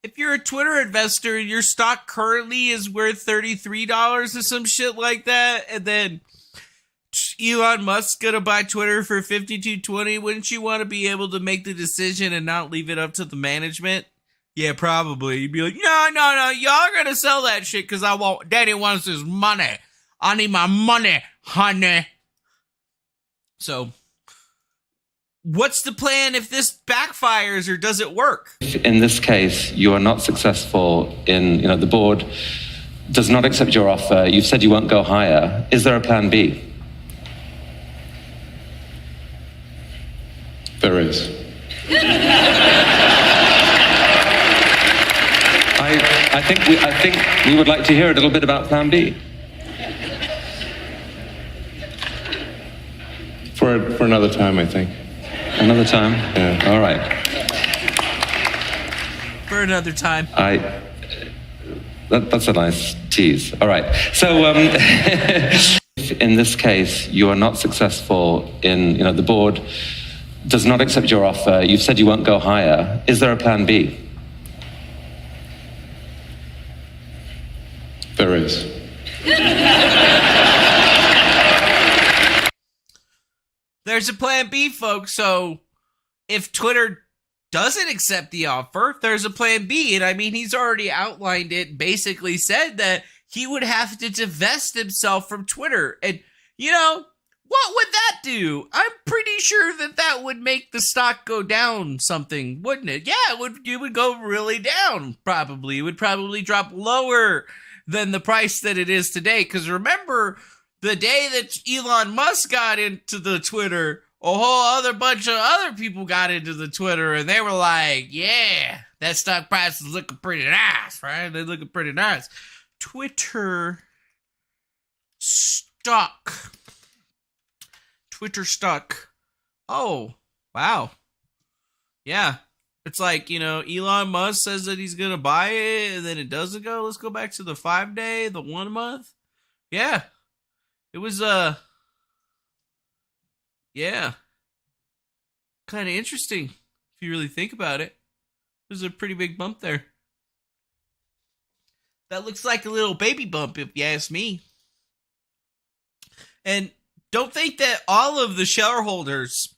If you're a Twitter investor and your stock currently is worth $33 or some shit like that, and then Elon Musk's gonna buy Twitter for $52.20, wouldn't you want to be able to make the decision and not leave it up to the management? Yeah, probably. You'd be like, no, y'all gonna sell that shit because Daddy wants his money. I need my money, honey. So, what's the plan if this backfires, or does it work? In this case, you are not successful in, the board does not accept your offer. You've said you won't go higher. Is there a plan B? There is. I think we would like to hear a little bit about plan B. For another time, I think. Another time? Yeah. All right. For another time. That's a nice tease. All right. So, in this case, you are not successful in, the board does not accept your offer. You've said you won't go higher. Is there a plan B? There is. There's a plan B, folks. So if Twitter doesn't accept the offer, there's a plan B. And I mean, he's already outlined it, basically said that he would have to divest himself from Twitter. And, what would that do? I'm pretty sure that would make the stock go down something, wouldn't it? Yeah, it would go really down, probably. It would probably drop lower than the price that it is today. Because remember, the day that Elon Musk got into the Twitter, a whole other bunch of other people got into the Twitter, and they were like, yeah, that stock price is looking pretty nice, right? They're looking pretty nice. Twitter stock. Oh, wow. Yeah. It's like, Elon Musk says that he's going to buy it, and then it doesn't go. Let's go back to the 5-day, the 1 month. Yeah. It was, yeah. Kind of interesting, if you really think about it. There's a pretty big bump there. That looks like a little baby bump, if you ask me. And don't think that all of the shareholders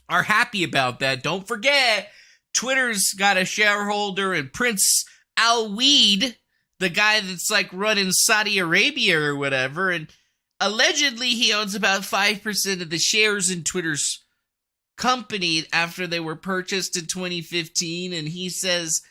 are happy about that. Don't forget, Twitter's got a shareholder in Prince AlWaleed, the guy that's like running Saudi Arabia or whatever, and allegedly he owns about 5% of the shares in Twitter's company after they were purchased in 2015, and he says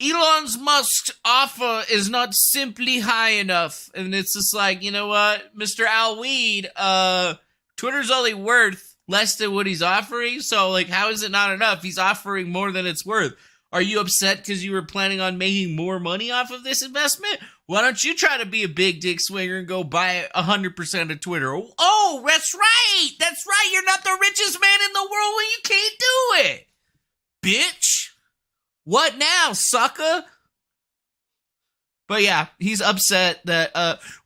Elon Musk's offer is not simply high enough. And it's just like, you know what, Mr. AlWaleed, Twitter's only worth less than what he's offering, so like, how is it not enough? He's offering more than it's worth. Are you upset because you were planning on making more money off of this investment? Why don't you try to be a big dick swinger and go buy 100% of Twitter? Oh, that's right. That's right. You're not the richest man in the world when you can't do it. Bitch. What now, sucker? But yeah, he's upset that,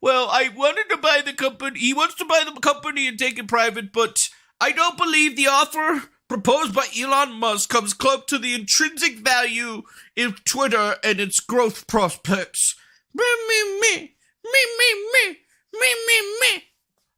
well, I wanted to buy the company. He wants to buy the company and take it private, but I don't believe the offer proposed by Elon Musk comes close to the intrinsic value in Twitter and its growth prospects. Me.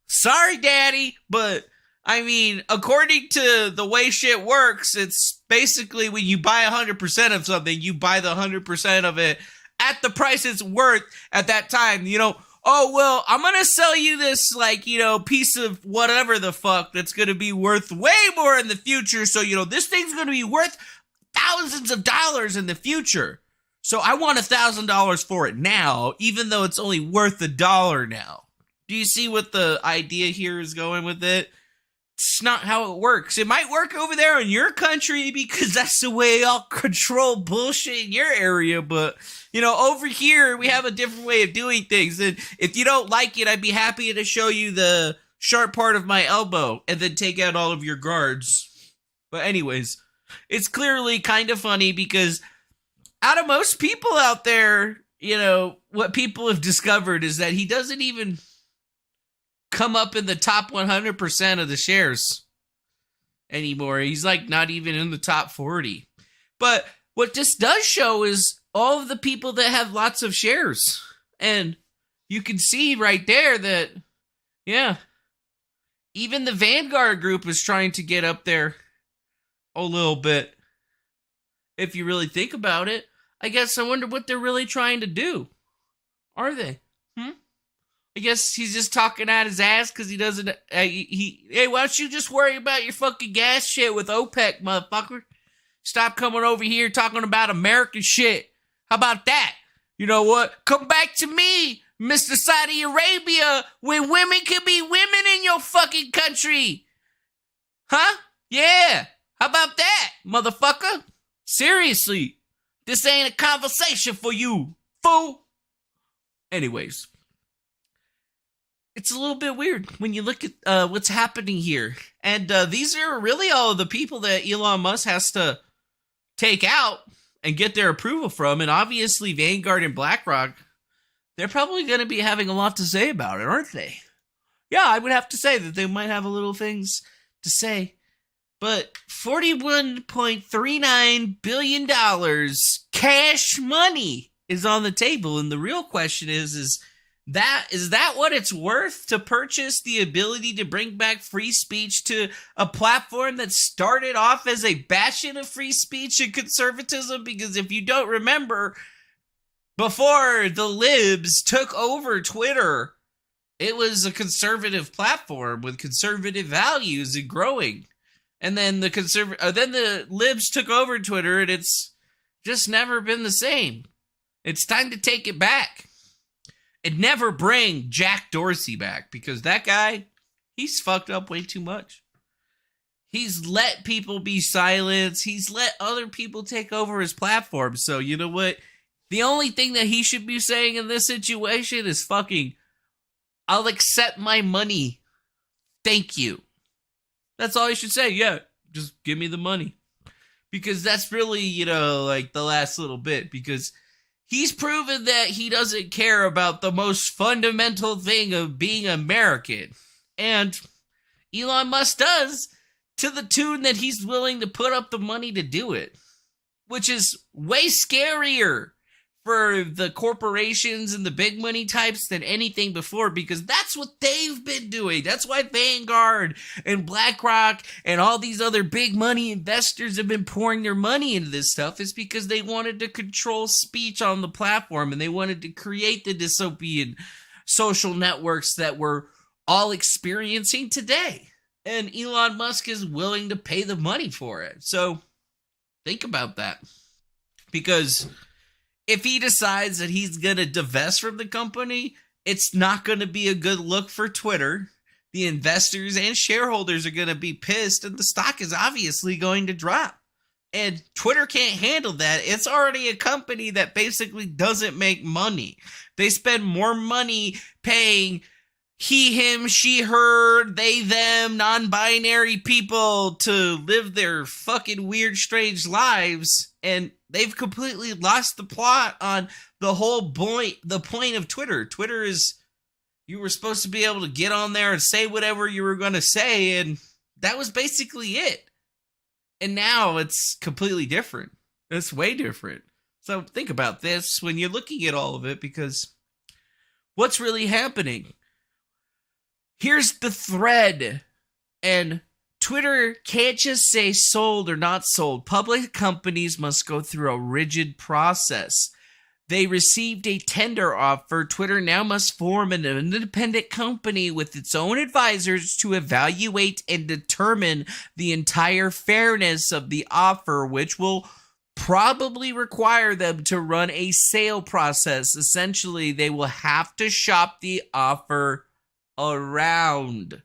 Sorry, Daddy, but I mean, according to the way shit works, it's basically when you buy 100% of something, you buy the 100% of it at the price it's worth at that time. You know, oh, well, I'm going to sell you this, like, you know, piece of whatever the fuck that's going to be worth way more in the future. So, you know, this thing's going to be worth thousands of dollars in the future. So I want $1,000 for it now, even though it's only worth $1 now. Do you see what the idea here is going with it? It's not how it works. It might work over there in your country because that's the way y'all control bullshit in your area. But, you know, over here, we have a different way of doing things. And if you don't like it, I'd be happy to show you the sharp part of my elbow and then take out all of your guards. But anyways, it's clearly kind of funny because out of most people out there, you know, what people have discovered is that he doesn't even come up in the top 100% of the shares anymore. He's like not even in the top 40. But what this does show is all of the people that have lots of shares. And you can see right there that, yeah, even the Vanguard group is trying to get up there a little bit. If you really think about it, I guess I wonder what they're really trying to do. Are they? I guess he's just talking out his ass because he doesn't. Hey, why don't you just worry about your fucking gas shit with OPEC, motherfucker? Stop coming over here talking about American shit. How about that? You know what? Come back to me, Mr. Saudi Arabia, when women can be women in your fucking country. Huh? Yeah. How about that, motherfucker? Seriously. This ain't a conversation for you, fool. Anyways. It's a little bit weird when you look at what's happening here. And these are really all of the people that Elon Musk has to take out and get their approval from. And obviously Vanguard and BlackRock, they're probably going to be having a lot to say about it, aren't they? Yeah, I would have to say that they might have a little things to say. But $41.39 billion cash money is on the table. And the real question is that what it's worth to purchase the ability to bring back free speech to a platform that started off as a bastion of free speech and conservatism? Because if you don't remember, before the libs took over Twitter, it was a conservative platform with conservative values and growing. And then the libs took over Twitter, and it's just never been the same. It's time to take it back. And never bring Jack Dorsey back, because that guy, he's fucked up way too much. He's let people be silenced. He's let other people take over his platform. So you know what? The only thing that he should be saying in this situation is fucking, I'll accept my money. Thank you. That's all he should say. Yeah, just give me the money. Because that's really, you know, like the last little bit. Because he's proven that he doesn't care about the most fundamental thing of being American. And Elon Musk does, to the tune that he's willing to put up the money to do it. Which is way scarier for the corporations and the big money types than anything before, because that's what they've been doing. That's why Vanguard and BlackRock and all these other big money investors have been pouring their money into this stuff, is because they wanted to control speech on the platform, and they wanted to create the dystopian social networks that we're all experiencing today. And Elon Musk is willing to pay the money for it. So think about that. Because if he decides that he's going to divest from the company, it's not going to be a good look for Twitter. The investors and shareholders are going to be pissed, and the stock is obviously going to drop. And Twitter can't handle that. It's already a company that basically doesn't make money. They spend more money paying he, him, she, her, they, them, non-binary people to live their fucking weird, strange lives, and they've completely lost the plot on the whole point, the point of Twitter. Twitter is, you were supposed to be able to get on there and say whatever you were going to say, and that was basically it. And now it's completely different. It's way different. So think about this when you're looking at all of it, because what's really happening? Here's the thread, and Twitter can't just say sold or not sold. Public companies must go through a rigid process. They received a tender offer. Twitter now must form an independent company with its own advisors to evaluate and determine the entire fairness of the offer, which will probably require them to run a sale process. Essentially, they will have to shop the offer around.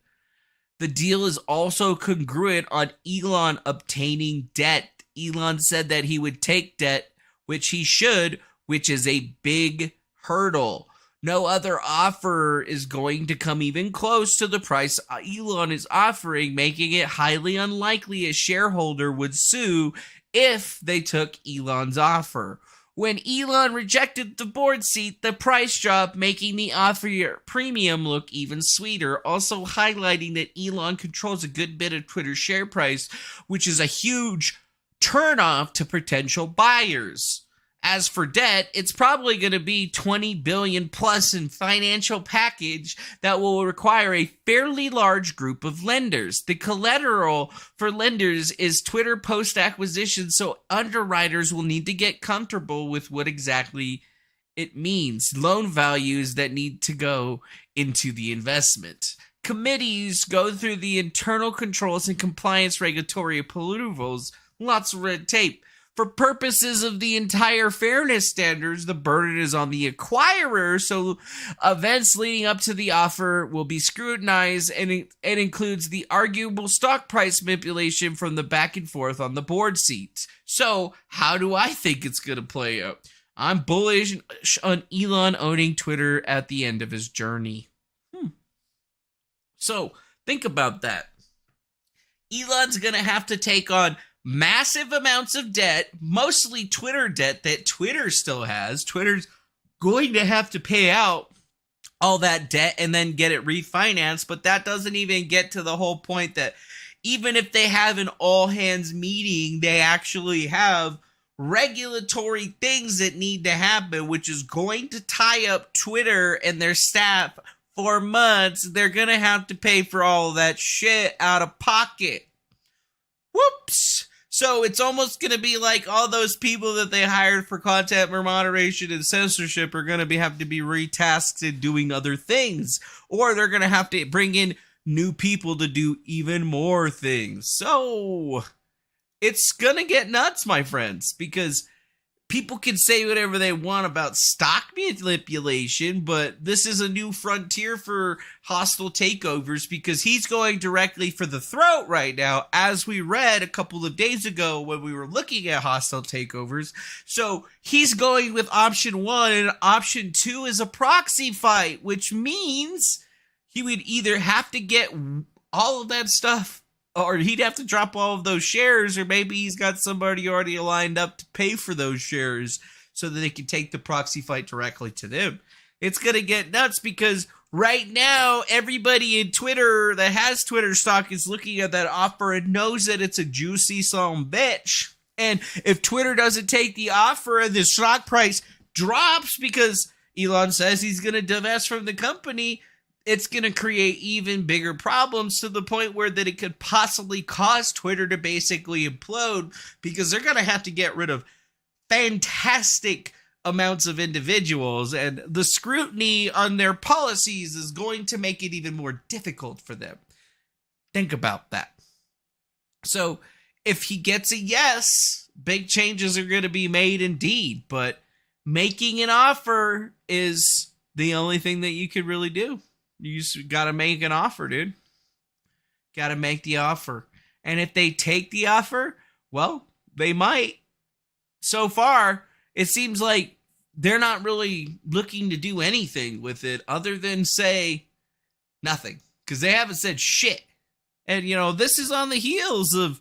The deal is also congruent on Elon obtaining debt. Elon said that he would take debt, which he should, which is a big hurdle. No other offer is going to come even close to the price Elon is offering, making it highly unlikely a shareholder would sue if they took Elon's offer. When Elon rejected the board seat, the price dropped, making the offer premium look even sweeter, also highlighting that Elon controls a good bit of Twitter's share price, which is a huge turnoff to potential buyers. As for debt, it's probably going to be $20 billion plus in financial package that will require a fairly large group of lenders. The collateral for lenders is Twitter post-acquisition, so underwriters will need to get comfortable with what exactly it means. Loan values that need to go into the investment. Committees go through the internal controls and compliance regulatory approvals. Lots of red tape. For purposes of the entire fairness standards, the burden is on the acquirer, so events leading up to the offer will be scrutinized, and it includes the arguable stock price manipulation from the back and forth on the board seats. So, how do I think it's going to play out? I'm bullish on Elon owning Twitter at the end of his journey. So, think about that. Elon's going to have to take on massive amounts of debt, mostly Twitter debt that Twitter still has. Twitter's going to have to pay out all that debt and then get it refinanced, but that doesn't even get to the whole point that even if they have an all-hands meeting, they actually have regulatory things that need to happen, which is going to tie up Twitter and their staff for months. They're going to have to pay for all of that shit out of pocket. Whoops. So it's almost going to be like all those people that they hired for content moderation and censorship are going to have to be retasked and doing other things. Or they're going to have to bring in new people to do even more things. So it's going to get nuts, my friends, because people can say whatever they want about stock manipulation, but this is a new frontier for hostile takeovers because he's going directly for the throat right now, as we read a couple of days ago when we were looking at hostile takeovers. So he's going with option 1, and option 2 is a proxy fight, which means he would either have to get all of that stuff, or he'd have to drop all of those shares, or maybe he's got somebody already lined up to pay for those shares so that they can take the proxy fight directly to them. It's going to get nuts because right now, everybody in Twitter that has Twitter stock is looking at that offer and knows that it's a juicy son bitch. And if Twitter doesn't take the offer and the stock price drops because Elon says he's going to divest from the company, it's going to create even bigger problems to the point where that it could possibly cause Twitter to basically implode because they're going to have to get rid of fantastic amounts of individuals, and the scrutiny on their policies is going to make it even more difficult for them. Think about that. So if he gets a yes, big changes are going to be made indeed, but making an offer is the only thing that you could really do. You just got to make an offer, dude. Got to make the offer. And if they take the offer, well, they might. So far, it seems like they're not really looking to do anything with it other than say nothing, because they haven't said shit. And, this is on the heels of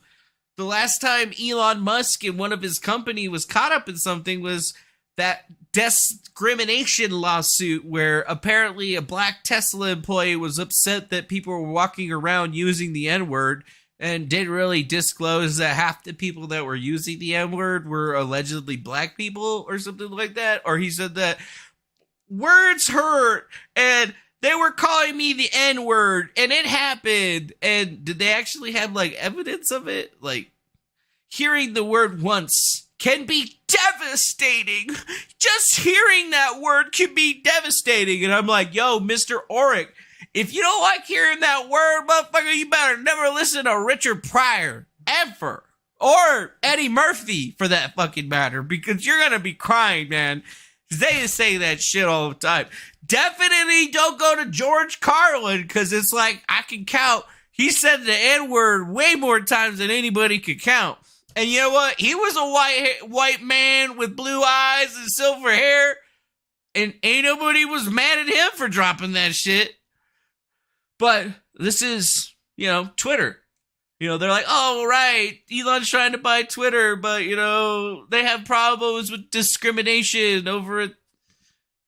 the last time Elon Musk and one of his company was caught up in something was that discrimination lawsuit where apparently a black Tesla employee was upset that people were walking around using the N-word and didn't really disclose that half the people that were using the N-word were allegedly black people or something like that. Or he said that words hurt and they were calling me the N-word and it happened. And did they actually have evidence of it? Hearing the word once can be devastating. Just hearing that word can be devastating. And I'm like, yo, Mr. Oric, if you don't like hearing that word, motherfucker, you better never listen to Richard Pryor, ever. Or Eddie Murphy, for that fucking matter, because you're going to be crying, man. They just say that shit all the time. Definitely don't go to George Carlin, because it's like, I can count. He said the N-word way more times than anybody could count. And you know what? He was a white man with blue eyes and silver hair, and ain't nobody was mad at him for dropping that shit. But this is, Twitter. They're like, oh, right, Elon's trying to buy Twitter, but, they have problems with discrimination over at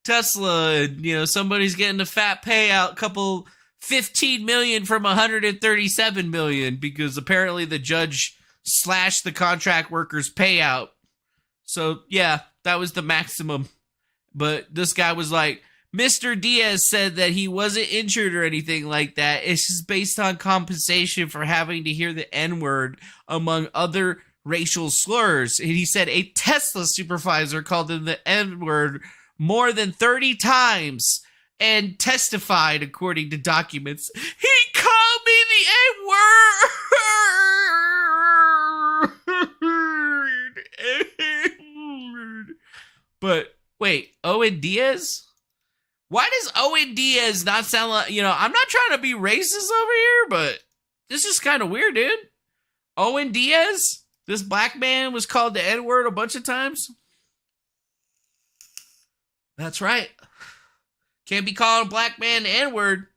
Tesla. And, somebody's getting a fat payout, 15 million from 137 million, because apparently the judge slashed the contract workers' payout. So, yeah, that was the maximum. But this guy was like, Mr. Diaz said that he wasn't injured or anything like that. It's just based on compensation for having to hear the N-word among other racial slurs. And he said a Tesla supervisor called him the N-word more than 30 times and testified, according to documents. He called me the N-word. But wait, Owen Diaz? Why does Owen Diaz not sound like, I'm not trying to be racist over here, but this is kind of weird, dude. Owen Diaz, this black man, was called the N-word a bunch of times. That's right. Can't be calling a black man the N-word.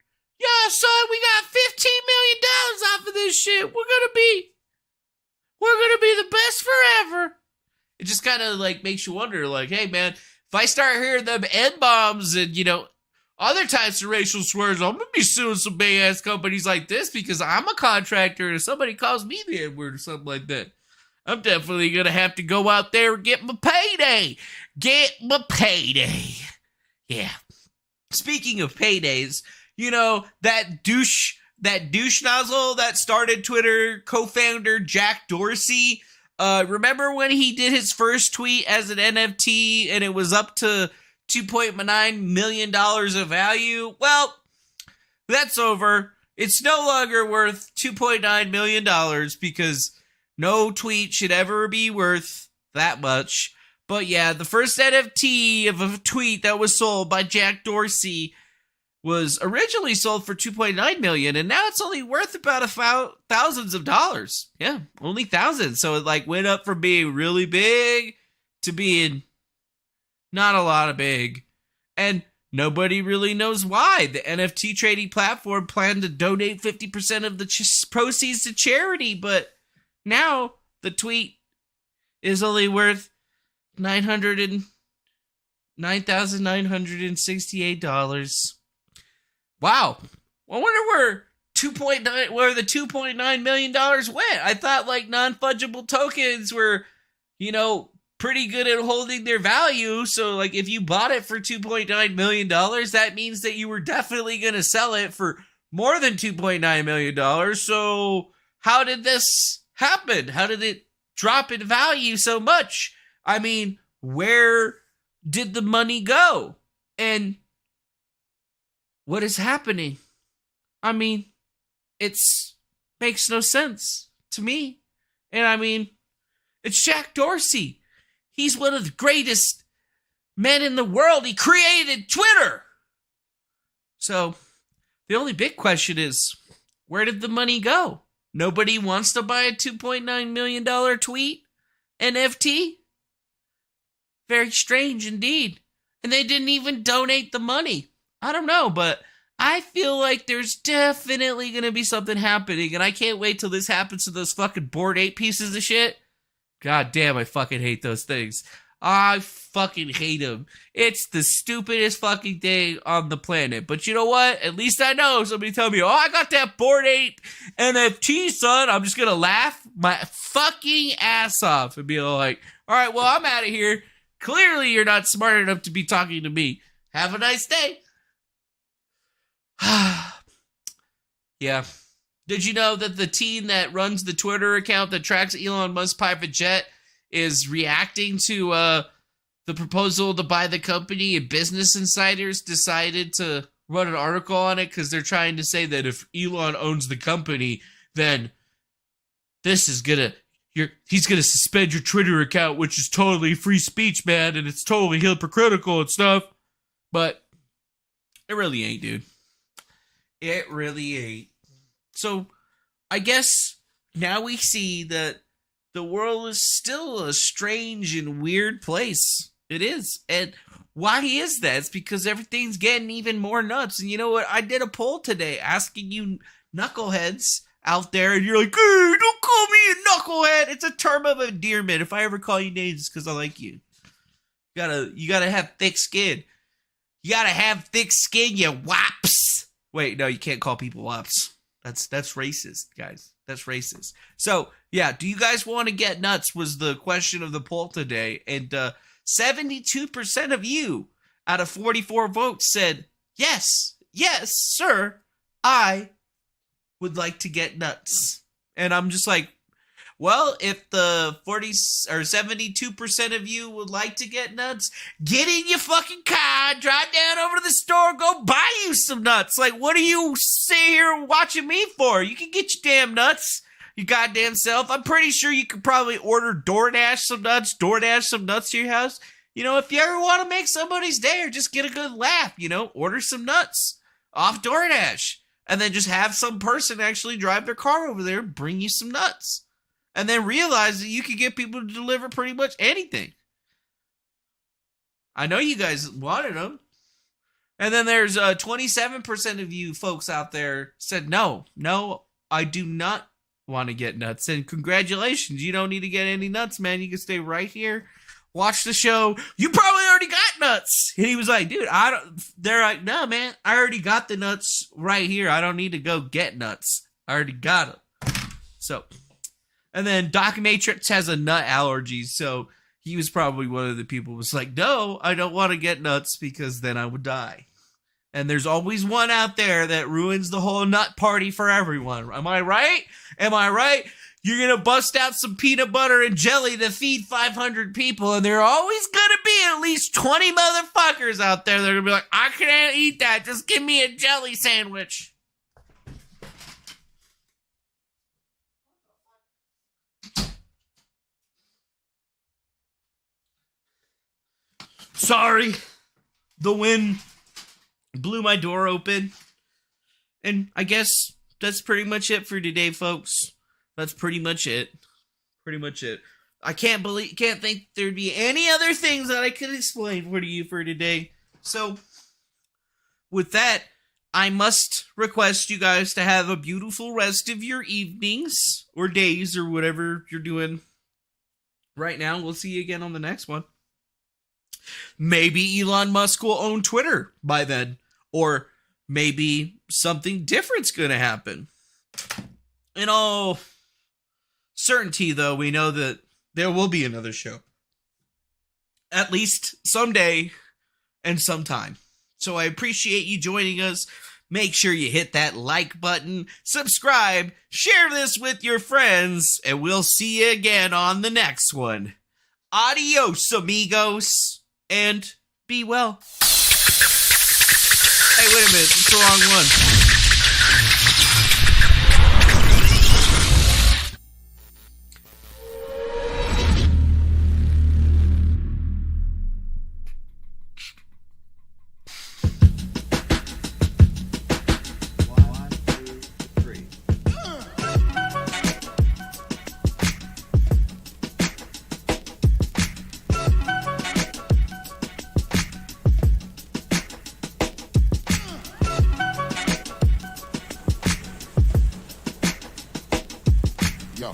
Yeah, son, we got $15 million off of this shit. We're gonna be the best forever. It just kind of makes you wonder, hey man, if I start hearing them N-bombs and, other types of racial slurs, I'm going to be suing some big-ass companies like this because I'm a contractor and if somebody calls me the N-word or something like that, I'm definitely going to have to go out there and get my payday. Yeah. Speaking of paydays, that douche nozzle that started Twitter, co-founder Jack Dorsey, remember when he did his first tweet as an NFT and it was up to $2.9 million of value? Well, that's over. It's no longer worth $2.9 million because no tweet should ever be worth that much. But yeah, the first NFT of a tweet that was sold by Jack Dorsey was originally sold for $2.9 million, and now it's only worth about thousands of dollars. Yeah, only thousands. So it went up from being really big to being not a lot of big. And nobody really knows why. The NFT trading platform planned to donate 50% of the proceeds to charity, but now the tweet is only worth $9,968. Wow. I wonder where the $2.9 million went. I thought non-fungible tokens were, pretty good at holding their value. So, like, if you bought it for $2.9 million, that means that you were definitely going to sell it for more than $2.9 million. So, how did this happen? How did it drop in value so much? I mean, where did the money go? And what is happening? I mean, makes no sense to me. And I mean, it's Jack Dorsey. He's one of the greatest men in the world. He created Twitter. So the only big question is, where did the money go? Nobody wants to buy a $2.9 million tweet NFT? Very strange indeed. And they didn't even donate the money. I don't know, but I feel like there's definitely going to be something happening, and I can't wait till this happens to those fucking Bored Ape pieces of shit. God damn, I fucking hate those things. I fucking hate them. It's the stupidest fucking thing on the planet. But you know what? At least I know. Somebody tell me, oh, I got that Bored Ape NFT, son. I'm just going to laugh my fucking ass off and be like, all right, well, I'm out of here. Clearly, you're not smart enough to be talking to me. Have a nice day. Yeah. Did you know that the team that runs the Twitter account that tracks Elon Musk's private jet is reacting to the proposal to buy the company, and Business Insiders decided to run an article on it because they're trying to say that if Elon owns the company, then this is he's gonna suspend your Twitter account, which is totally free speech, man, and it's totally hypocritical and stuff. But it really ain't, dude. It really ain't. So, I guess now we see that the world is still a strange and weird place. It is. And why is that? It's because everything's getting even more nuts. And you know what? I did a poll today asking you knuckleheads out there, and you're like, hey, don't call me a knucklehead. It's a term of endearment. If I ever call you names, it's because I like you. You gotta have thick skin. You gotta have thick skin, you wops. Wait, no, you can't call people wops. That's racist, guys. That's racist. So, yeah, do you guys want to get nuts was the question of the poll today. And 72% of you out of 44 votes said, yes, sir, I would like to get nuts. And I'm just like, well, if the 72% of you would like to get nuts, get in your fucking car, drive down over to the store, go buy you some nuts. Like, what are you sitting here watching me for? You can get your damn nuts, you goddamn self. I'm pretty sure you could probably order DoorDash some nuts to your house. You know, if you ever want to make somebody's day or just get a good laugh, you know, order some nuts off DoorDash. And then just have some person actually drive their car over there and bring you some nuts. And then realize that you can get people to deliver pretty much anything. I know you guys wanted them. And then there's 27% of you folks out there said, no, I do not want to get nuts. And congratulations, you don't need to get any nuts, man. You can stay right here, watch the show. You probably already got nuts. And he was like, dude, they're like, no, man, I already got the nuts right here. I don't need to go get nuts. I already got them. So... And then Doc Matrix has a nut allergy, so he was probably one of the people who was like, no, I don't want to get nuts because then I would die. And there's always one out there that ruins the whole nut party for everyone. Am I right? You're going to bust out some peanut butter and jelly to feed 500 people, and there are always going to be at least 20 motherfuckers out there that are going to be like, I can't eat that. Just give me a jelly sandwich. Sorry, the wind blew my door open. And I guess that's pretty much it for today, folks. That's pretty much it. I can't think there'd be any other things that I could explain for you for today. So, with that, I must request you guys to have a beautiful rest of your evenings or days or whatever you're doing right now. We'll see you again on the next one. Maybe Elon Musk will own Twitter by then. Or maybe something different's going to happen. In all certainty, though, we know that there will be another show. at least someday and sometime. So I appreciate you joining us. Make sure you hit that like button, subscribe, share this with your friends, and we'll see you again on the next one. Adios, amigos, and be well. Hey, wait a minute, it's the wrong one. Yo.